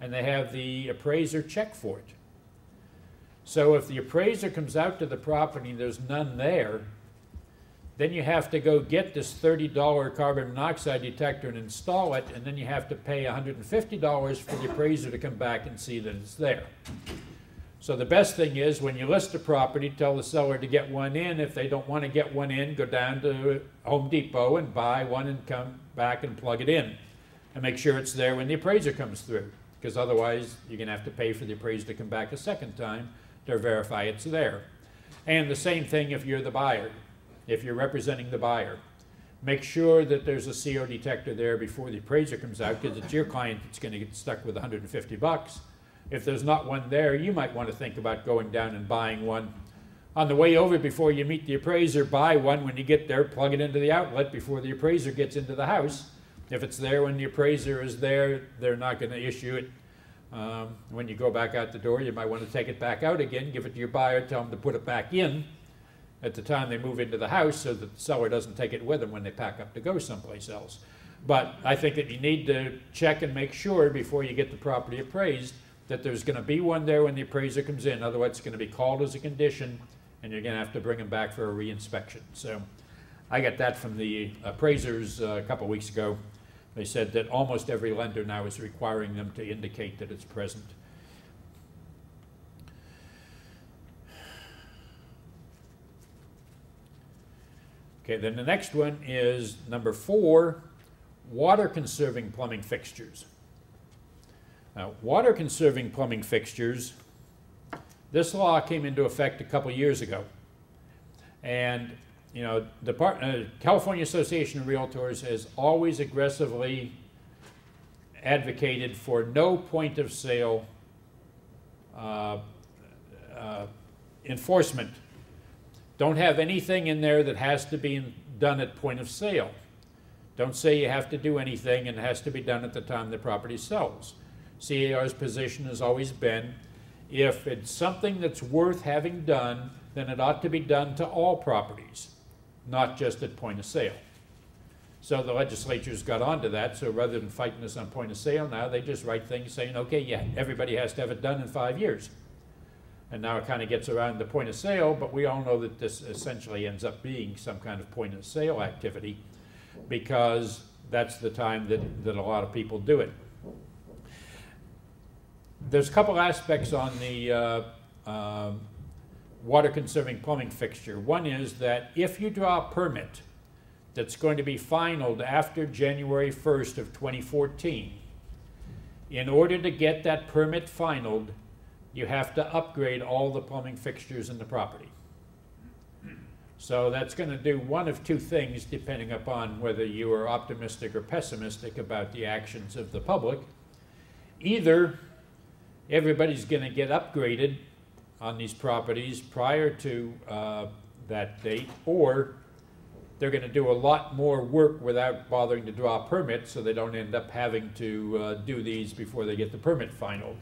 and they have the appraiser check for it. So if the appraiser comes out to the property and there's none there, then you have to go get this $30 carbon monoxide detector and install it, and then you have to pay $150 for the appraiser to come back and see that it's there. So the best thing is, when you list a property, tell the seller to get one in. If they don't want to get one in, go down to Home Depot and buy one and come back and plug it in. And make sure it's there when the appraiser comes through, because otherwise you're going to have to pay for the appraiser to come back a second time to verify it's there. And the same thing if you're the buyer. If you're representing the buyer, make sure that there's a CO detector there before the appraiser comes out, because it's your client that's going to get stuck with $150. If there's not one there, you might want to think about going down and buying one. On the way over, before you meet the appraiser, buy one. When you get there, plug it into the outlet before the appraiser gets into the house. If it's there when the appraiser is there, they're not going to issue it. When you go back out the door, you might want to take it back out again, give it to your buyer, tell them to put it back in at the time they move into the house, so that the seller doesn't take it with them when they pack up to go someplace else. But I think that you need to check and make sure before you get the property appraised that there's going to be one there when the appraiser comes in. Otherwise, it's going to be called as a condition, and you're going to have to bring them back for a reinspection. So I got that from the appraisers a couple weeks ago. They said that almost every lender now is requiring them to indicate that it's present. Okay, then the next one is number 4, water conserving plumbing fixtures. Now, water conserving plumbing fixtures, this law came into effect a couple years ago. And, you know, the California Association of Realtors has always aggressively advocated for no point of sale enforcement. Don't have anything in there that has to be done at point of sale. Don't say you have to do anything and it has to be done at the time the property sells. CAR's position has always been, if it's something that's worth having done, then it ought to be done to all properties, not just at point of sale. So the legislature's got onto that, so rather than fighting this on point of sale now, they just write things saying, okay, yeah, everybody has to have it done in 5 years. And now it kind of gets around the point of sale, but we all know that this essentially ends up being some kind of point of sale activity, because that's the time that a lot of people do it. There's a couple aspects on the water conserving plumbing fixture. One is that if you draw a permit that's going to be finalized after January 1st of 2014, in order to get that permit finalized, you have to upgrade all the plumbing fixtures in the property. So that's going to do one of two things, depending upon whether you are optimistic or pessimistic about the actions of the public. Either everybody's going to get upgraded on these properties prior to that date, or they're going to do a lot more work without bothering to draw a permit, so they don't end up having to do these before they get the permit finalized.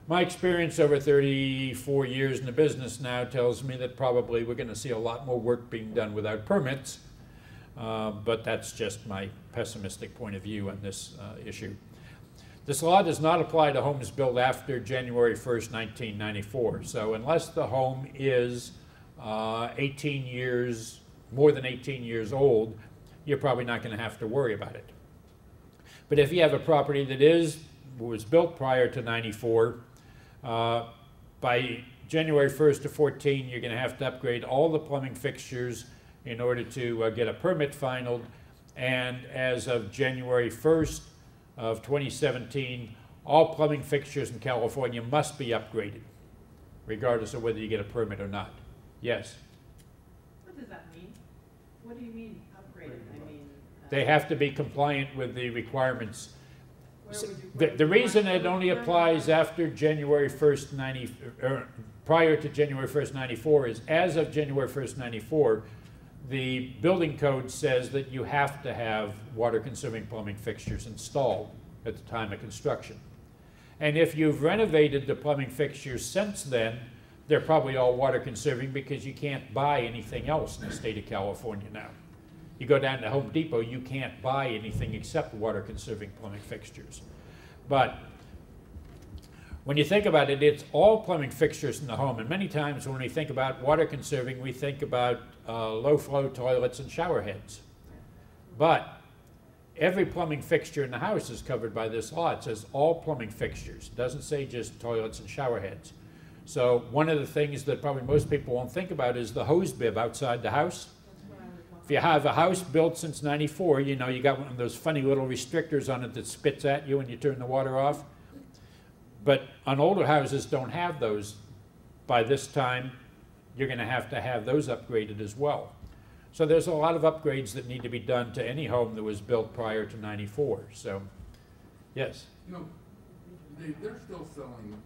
My experience over 34 years in the business now tells me that probably we're going to see a lot more work being done without permits, but that's just my pessimistic point of view on this issue. This law does not apply to homes built after January 1st, 1994. So unless the home is 18 years, more than 18 years old, you're probably not going to have to worry about it. But if you have a property that was built prior to 94, by January 1st of 14, you're going to have to upgrade all the plumbing fixtures in order to get a permit finalized. And as of January 1st of 2017, all plumbing fixtures in California must be upgraded, regardless of whether you get a permit or not. Yes? What does that mean? What do you mean upgraded? I mean... They have to be compliant with the requirements. Where would you The reason it only applies after January 1st, prior to January 1st, 94 is as of January 1st, 94, the building code says that you have to have water conserving plumbing fixtures installed at the time of construction. And if you've renovated the plumbing fixtures since then, they're probably all water conserving, because you can't buy anything else in the state of California now. You go down to Home Depot, you can't buy anything except water conserving plumbing fixtures. But when you think about it, it's all plumbing fixtures in the home. And many times when we think about water conserving, we think about low flow toilets and shower heads. But every plumbing fixture in the house is covered by this law. It says all plumbing fixtures. It doesn't say just toilets and shower heads. So one of the things that probably most people won't think about is the hose bib outside the house. If you have a house built since '94, you know, you got one of those funny little restrictors on it that spits at you when you turn the water off. But on older houses don't have those. By this time, you're going to have those upgraded as well. So there's a lot of upgrades that need to be done to any home that was built prior to '94. So, yes? You know, they're still selling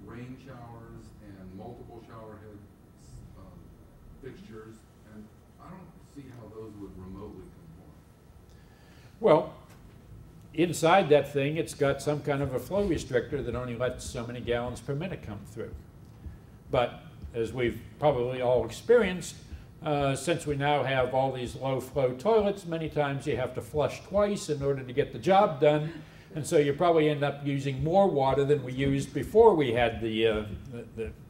rain showers and multiple shower head fixtures, and I don't see how those would remotely conform. Well, inside that thing, it's got some kind of a flow restrictor that only lets so many gallons per minute come through. But as we've probably all experienced, since we now have all these low flow toilets, many times you have to flush twice in order to get the job done. And so you probably end up using more water than we used before we had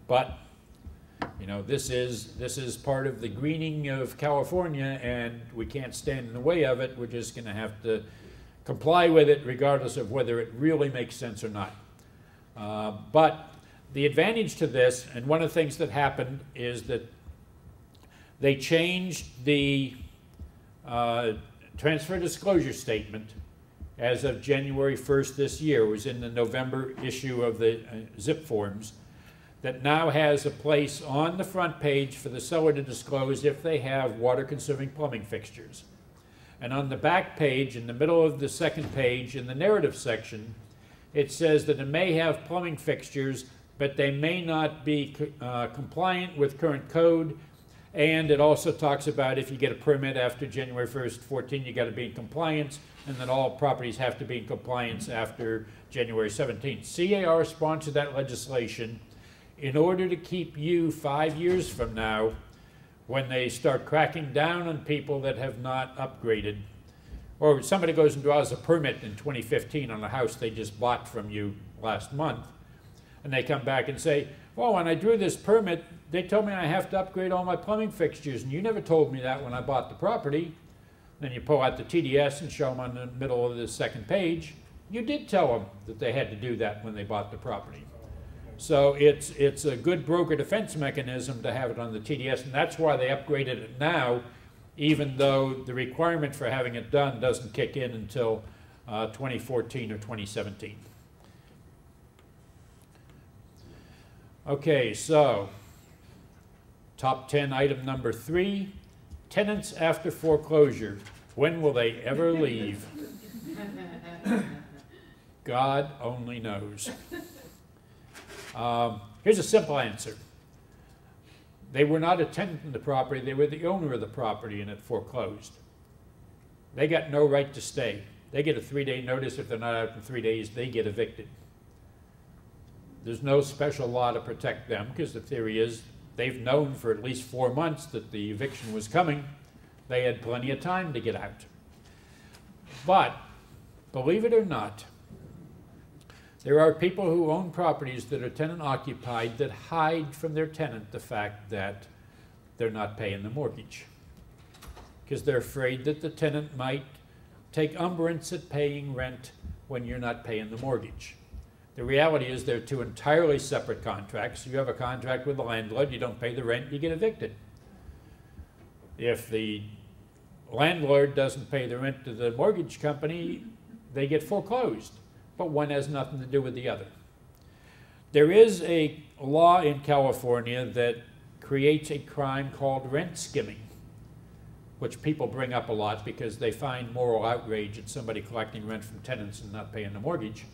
but you know, this is part of the greening of California, and we can't stand in the way of it. We're just going to have to comply with it regardless of whether it really makes sense or not. But the advantage to this, and one of the things that happened, is that they changed the transfer disclosure statement as of January 1st this year. It was in the November issue of the ZIP forms, that now has a place on the front page for the seller to disclose if they have water-conserving plumbing fixtures. And on the back page, in the middle of the second page, in the narrative section, it says that it may have plumbing fixtures, but they may not be compliant with current code. And it also talks about if you get a permit after January 1st, 14, you got to be in compliance, and that all properties have to be in compliance after January 17th. CAR sponsored that legislation in order to keep you 5 years from now, when they start cracking down on people that have not upgraded, or somebody goes and draws a permit in 2015 on a house they just bought from you last month, and they come back and say, well, when I drew this permit, they told me I have to upgrade all my plumbing fixtures, and you never told me that when I bought the property. Then you pull out the TDS and show them on the middle of the second page. You did tell them that they had to do that when they bought the property. So it's a good broker defense mechanism to have it on the TDS, and that's why they upgraded it now, even though the requirement for having it done doesn't kick in until 2014 or 2017. Okay, so top 10 item number 3, tenants after foreclosure. When will they ever leave? God only knows. Here's a simple answer. They were not a tenant in the property, they were the owner of the property, and it foreclosed. They got no right to stay. They get a 3-day notice. If they're not out in 3 days, they get evicted. There's no special law to protect them, because the theory is they've known for at least 4 months that the eviction was coming. They had plenty of time to get out. But, believe it or not, there are people who own properties that are tenant occupied that hide from their tenant the fact that they're not paying the mortgage, because they're afraid that the tenant might take umbrance at paying rent when you're not paying the mortgage. The reality is they're two entirely separate contracts. You have a contract with the landlord, you don't pay the rent, you get evicted. If the landlord doesn't pay the rent to the mortgage company, they get foreclosed. But one has nothing to do with the other. There is a law in California that creates a crime called rent skimming, which people bring up a lot because they find moral outrage in somebody collecting rent from tenants and not paying the mortgage.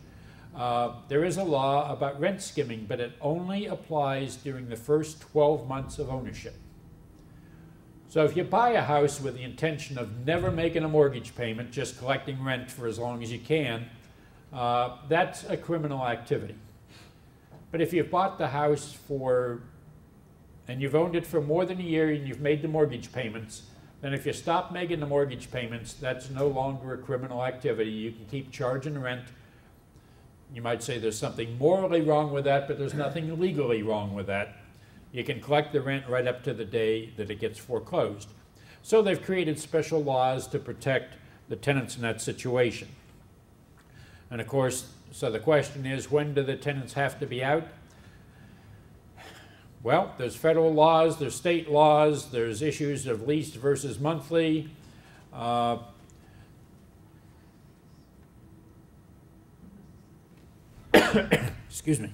There is a law about rent skimming, but it only applies during the first 12 months of ownership. So if you buy a house with the intention of never making a mortgage payment, just collecting rent for as long as you can, that's a criminal activity. But if you've bought the house and you've owned it for more than a year and you've made the mortgage payments, then if you stop making the mortgage payments, that's no longer a criminal activity. You can keep charging rent you might say there's something morally wrong with that, but there's nothing legally wrong with that. You can collect the rent right up to the day that it gets foreclosed. So they've created special laws to protect the tenants in that situation. And of course, so the question is, when do the tenants have to be out? Well, there's federal laws, there's state laws, there's issues of leased versus monthly. Excuse me.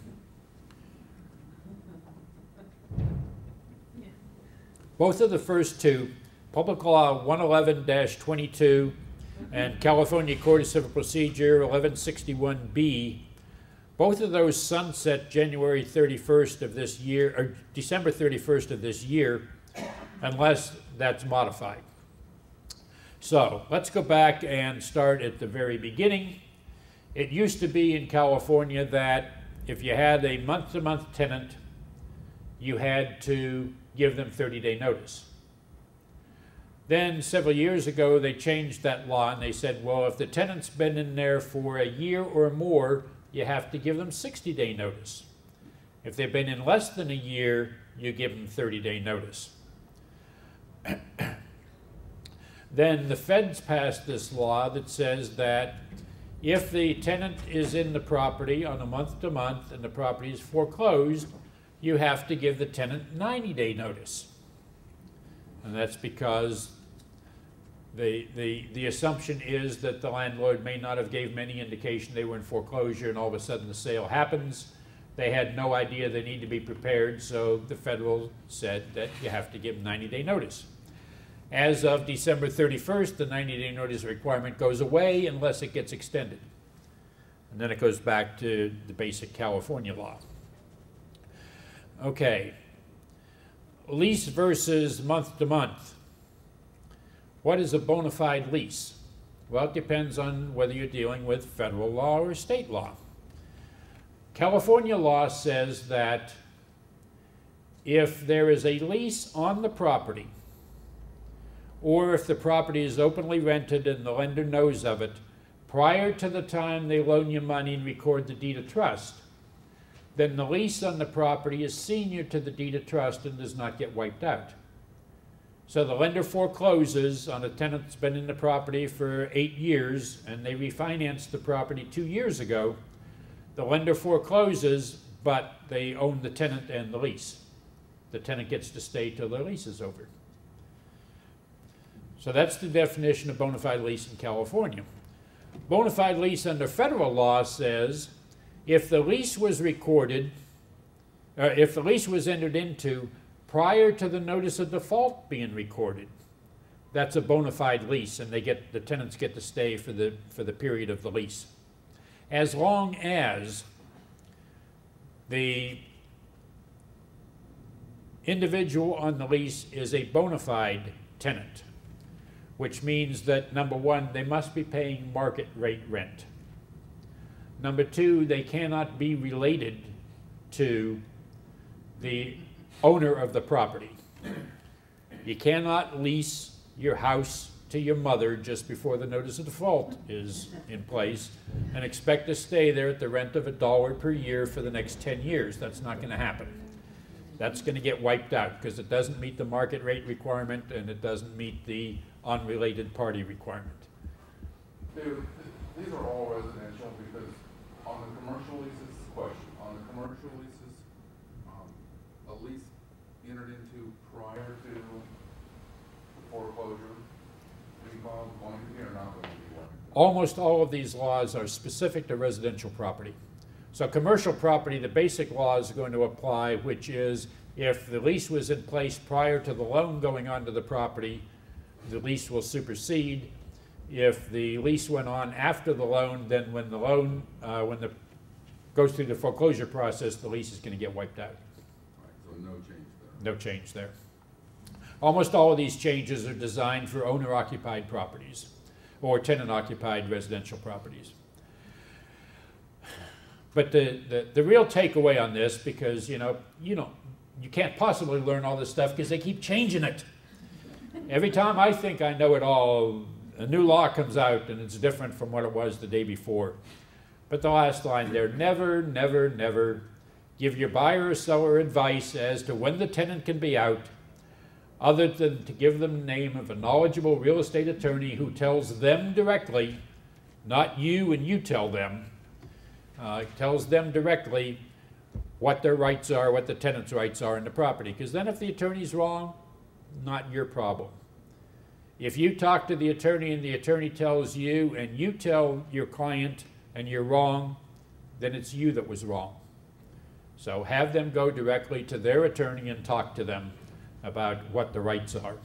Both of the first two, Public Law 111-22 and California Code of Civil Procedure 1161B, both of those sunset January 31st of this year, or December 31st of this year, unless that's modified. So let's go back and start at the very beginning. It used to be in California that if you had a month-to-month tenant, you had to give them 30-day notice. Then several years ago, they changed that law and they said, well, if the tenant's been in there for a year or more, you have to give them 60-day notice. If they've been in less than a year, you give them 30-day notice. Then the feds passed this law that says that if the tenant is in the property on a month-to-month and the property is foreclosed, you have to give the tenant 90-day notice. And that's because the assumption is that the landlord may not have gave them any indication they were in foreclosure, and all of a sudden the sale happens. They had no idea they need to be prepared, so the federal said that you have to give them 90-day notice. As of December 31st, the 90-day notice requirement goes away unless it gets extended. And then it goes back to the basic California law. Okay, lease versus month-to-month. What is a bona fide lease? Well, it depends on whether you're dealing with federal law or state law. California law says that if there is a lease on the property, or if the property is openly rented and the lender knows of it, prior to the time they loan you money and record the deed of trust, then the lease on the property is senior to the deed of trust and does not get wiped out. So the lender forecloses on a tenant that's been in the property for 8 years and they refinanced the property 2 years ago. The lender forecloses, but they own the tenant and the lease. The tenant gets to stay till the lease is over. So that's the definition of bona fide lease in California. Bona fide lease under federal law says if the lease was recorded, if the lease was entered into prior to the notice of default being recorded, that's a bona fide lease, and the tenants get to stay for the period of the lease, as long as the individual on the lease is a bona fide tenant, which means that, number one, they must be paying market rate rent. Number two, they cannot be related to the owner of the property. You cannot lease your house to your mother just before the notice of default is in place and expect to stay there at the rent of $1 per year for the next 10 years. That's not going to happen. That's going to get wiped out because it doesn't meet the market rate requirement and it doesn't meet the unrelated party requirement. David, these are all residential because on the commercial leases, question, on the commercial leases, a lease entered into prior to the foreclosure, going to be or not going to be one? Almost all of these laws are specific to residential property. So commercial property, the basic law is going to apply, which is if the lease was in place prior to the loan going onto the property, the lease will supersede. If the lease went on after the loan, then when the loan goes through the foreclosure process, the lease is going to get wiped out. Right, so no change there. No change there. Almost all of these changes are designed for owner-occupied properties or tenant-occupied residential properties. But the real takeaway on this, because you can't possibly learn all this stuff because they keep changing it. Every time I think I know it all, a new law comes out and it's different from what it was the day before. But the last line there, never, never, never give your buyer or seller advice as to when the tenant can be out, other than to give them the name of a knowledgeable real estate attorney who tells them directly, not you and you tell them, tells them directly what their rights are, what the tenant's rights are in the property. Because then if the attorney's wrong, not your problem. If you talk to the attorney and the attorney tells you and you tell your client and you're wrong, then it's you that was wrong. So have them go directly to their attorney and talk to them about what the rights are.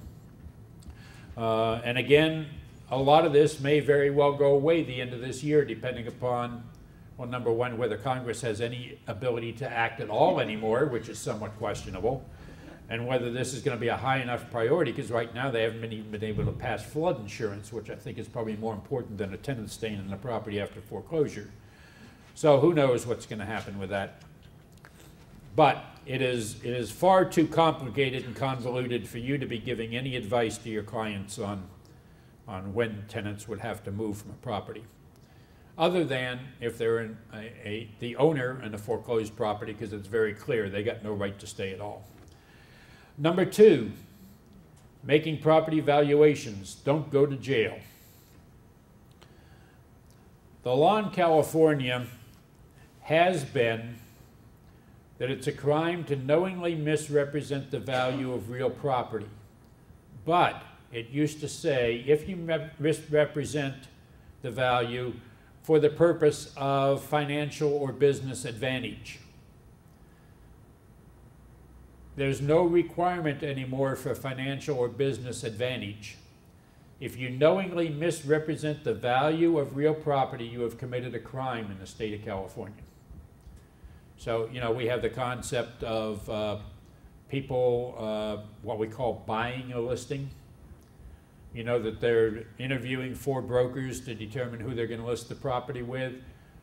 And again, a lot of this may very well go away the end of this year, depending upon, well, number one, whether Congress has any ability to act at all anymore, which is somewhat questionable, and whether this is going to be a high enough priority, because right now they haven't even been able to pass flood insurance, which I think is probably more important than a tenant staying in the property after foreclosure. So who knows what's going to happen with that. But it is far too complicated and convoluted for you to be giving any advice to your clients on when tenants would have to move from a property, other than if they're in the owner in a foreclosed property, because it's very clear they got no right to stay at all. Number two, making property valuations. Don't go to jail. The law in California has been that it's a crime to knowingly misrepresent the value of real property. But it used to say if you misrepresent the value for the purpose of financial or business advantage. There's no requirement anymore for financial or business advantage. If you knowingly misrepresent the value of real property, you have committed a crime in the state of California. So, you know, we have the concept of people, what we call buying a listing. You know, that they're interviewing 4 brokers to determine who they're going to list the property with.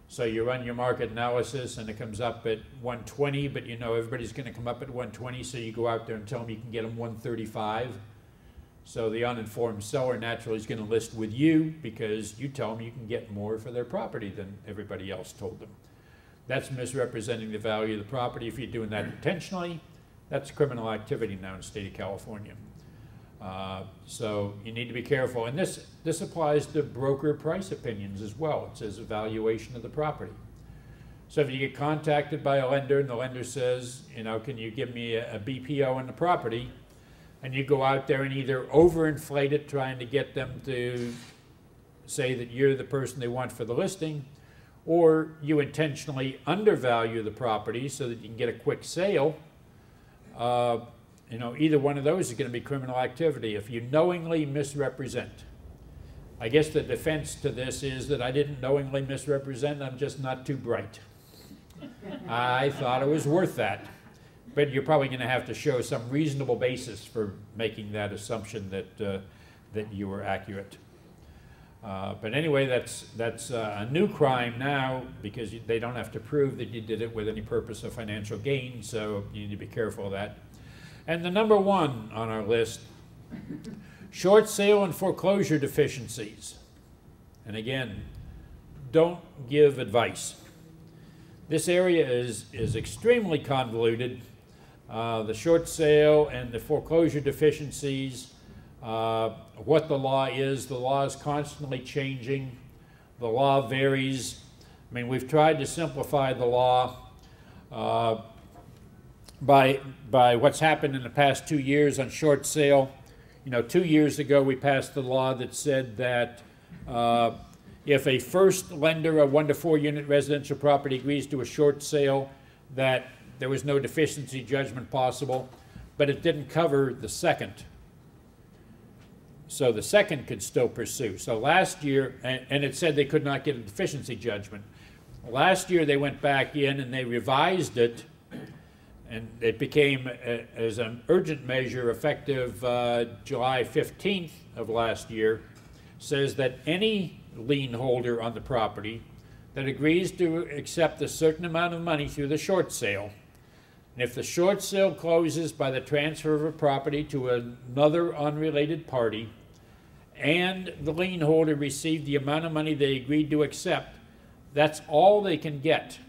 So you run your market analysis and it comes up at 120, but you know everybody's going to come up at 120, so you go out there and tell them you can get them 135. So the uninformed seller naturally is going to list with you because you tell them you can get more for their property than everybody else told them. That's misrepresenting the value of the property. If you're doing that intentionally, that's criminal activity now in the state of California. So you need to be careful. And this applies to broker price opinions as well. It says evaluation of the property. So if you get contacted by a lender and the lender says, you know, can you give me a BPO on the property? And you go out there and either overinflate it, trying to get them to say that you're the person they want for the listing, or you intentionally undervalue the property so that you can get a quick sale, you know, either one of those is going to be criminal activity if you knowingly misrepresent. I guess the defense to this is that I didn't knowingly misrepresent, I'm just not too bright. I thought it was worth that. But you're probably going to have to show some reasonable basis for making that assumption that, that you were accurate. But anyway, that's a new crime now because they don't have to prove that you did it with any purpose of financial gain, so you need to be careful of that. And the number one on our list, short sale and foreclosure deficiencies. And again, don't give advice. This area is extremely convoluted. The short sale and the foreclosure deficiencies, what the law is constantly changing. The law varies. I mean, we've tried to simplify the law by what's happened in the past 2 years on short sale. You know, 2 years ago we passed the law that said that if a first lender of 1 to 4 unit residential property agrees to a short sale, that there was no deficiency judgment possible, but it didn't cover the second. So the second could still pursue. So last year, and it said they could not get a deficiency judgment. Last year they went back in and they revised it, and it became as an urgent measure effective July 15th of last year, says that any lien holder on the property that agrees to accept a certain amount of money through the short sale, and if the short sale closes by the transfer of a property to another unrelated party, and the lien holder received the amount of money they agreed to accept, That's all they can get.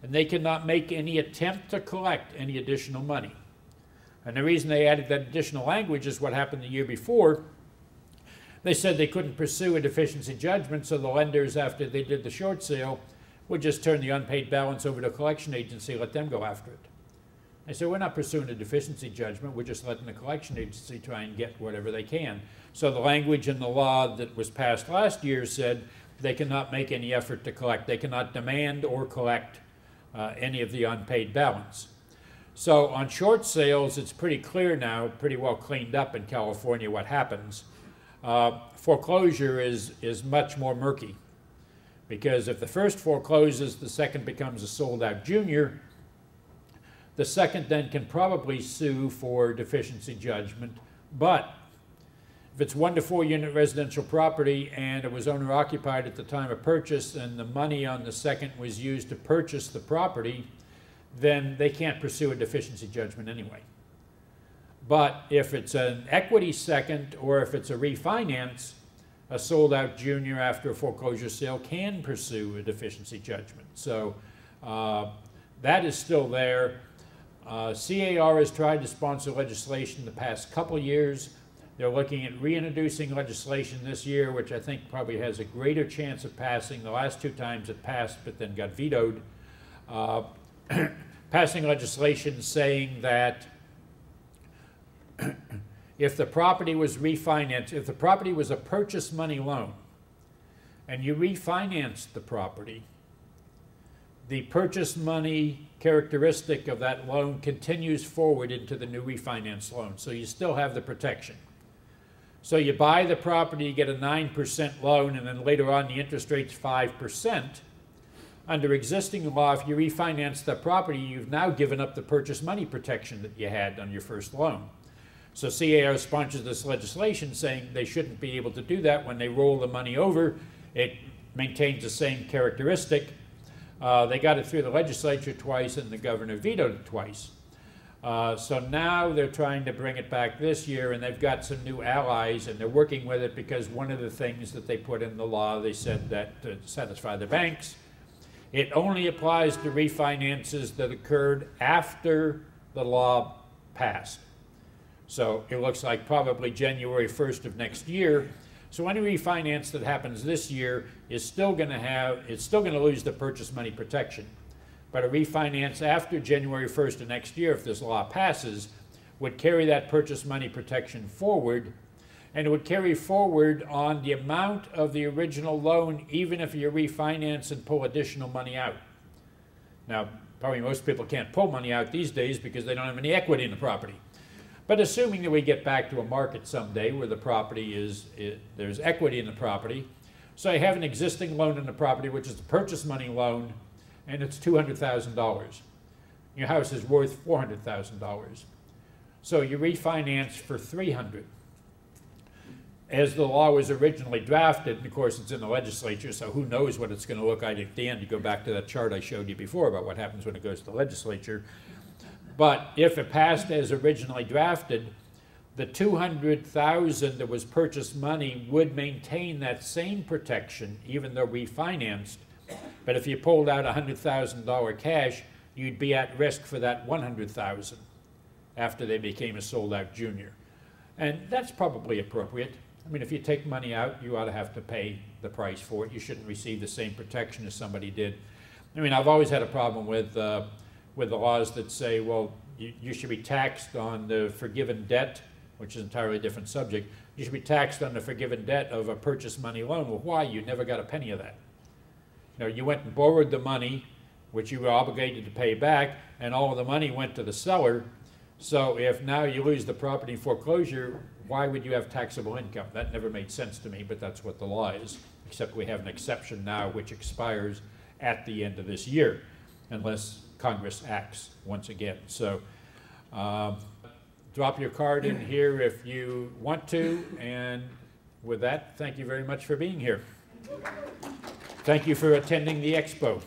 And they cannot make any attempt to collect any additional money. And the reason they added that additional language is what happened the year before. They said they couldn't pursue a deficiency judgment, so the lenders, after they did the short sale, would just turn the unpaid balance over to a collection agency, let them go after it. They said, we're not pursuing a deficiency judgment, we're just letting the collection agency try and get whatever they can. So the language in the law that was passed last year said they cannot make any effort to collect. They cannot demand or collect any of the unpaid balance. So on short sales, it's pretty clear now, pretty well cleaned up in California what happens. Foreclosure is much more murky, because if the first forecloses, the second becomes a sold-out junior. The second then can probably sue for deficiency judgment, but if it's 1 to 4 unit residential property and it was owner-occupied at the time of purchase and the money on the second was used to purchase the property, then they can't pursue a deficiency judgment anyway. But if it's an equity second or if it's a refinance, a sold-out junior after a foreclosure sale can pursue a deficiency judgment. So that is still there. CAR has tried to sponsor legislation the past couple years. They're looking at reintroducing legislation this year, which I think probably has a greater chance of passing. The last 2 times it passed, but then got vetoed. Passing legislation saying that if the property was refinanced, if the property was a purchase money loan, and you refinanced the property, the purchase money characteristic of that loan continues forward into the new refinance loan. So you still have the protection. So you buy the property, you get a 9% loan, and then later on the interest rate's 5%. Under existing law, if you refinance the property, you've now given up the purchase money protection that you had on your first loan. So CAR sponsors this legislation saying they shouldn't be able to do that. When they roll the money over, it maintains the same characteristic. They got it through the legislature twice and the governor vetoed it twice. So now they're trying to bring it back this year, and they've got some new allies, and they're working with it because one of the things that they put in the law, they said that to satisfy the banks, it only applies to refinances that occurred after the law passed. So it looks like probably January 1st of next year. So any refinance that happens this year is still going to lose the purchase money protection. But a refinance after January 1st of next year, if this law passes, would carry that purchase money protection forward, and it would carry forward on the amount of the original loan, even if you refinance and pull additional money out. Now, probably most people can't pull money out these days because they don't have any equity in the property. But assuming that we get back to a market someday where the property there's equity in the property, so I have an existing loan in the property, which is a purchase money loan, and it's $200,000. Your house is worth $400,000. So you refinance for $300,000. As the law was originally drafted, and of course it's in the legislature, so who knows what it's going to look like at the end. You go back to that chart I showed you before about what happens when it goes to the legislature. But if it passed as originally drafted, the $200,000 that was purchase money would maintain that same protection even though refinanced. But if you pulled out $100,000 cash, you'd be at risk for that $100,000 after they became a sold-out junior. And that's probably appropriate. I mean, if you take money out, you ought to have to pay the price for it. You shouldn't receive the same protection as somebody did. I mean, I've always had a problem with the laws that say, well, you should be taxed on the forgiven debt, which is an entirely different subject. You should be taxed on the forgiven debt of a purchase money loan. Well, why? You never got a penny of that. You know, you went and borrowed the money, which you were obligated to pay back, and all of the money went to the seller. So if now you lose the property in foreclosure, why would you have taxable income? That never made sense to me, but that's what the law is, except we have an exception now which expires at the end of this year, unless Congress acts once again. So drop your card in here if you want to, and with that, thank you very much for being here. Thank you for attending the expo.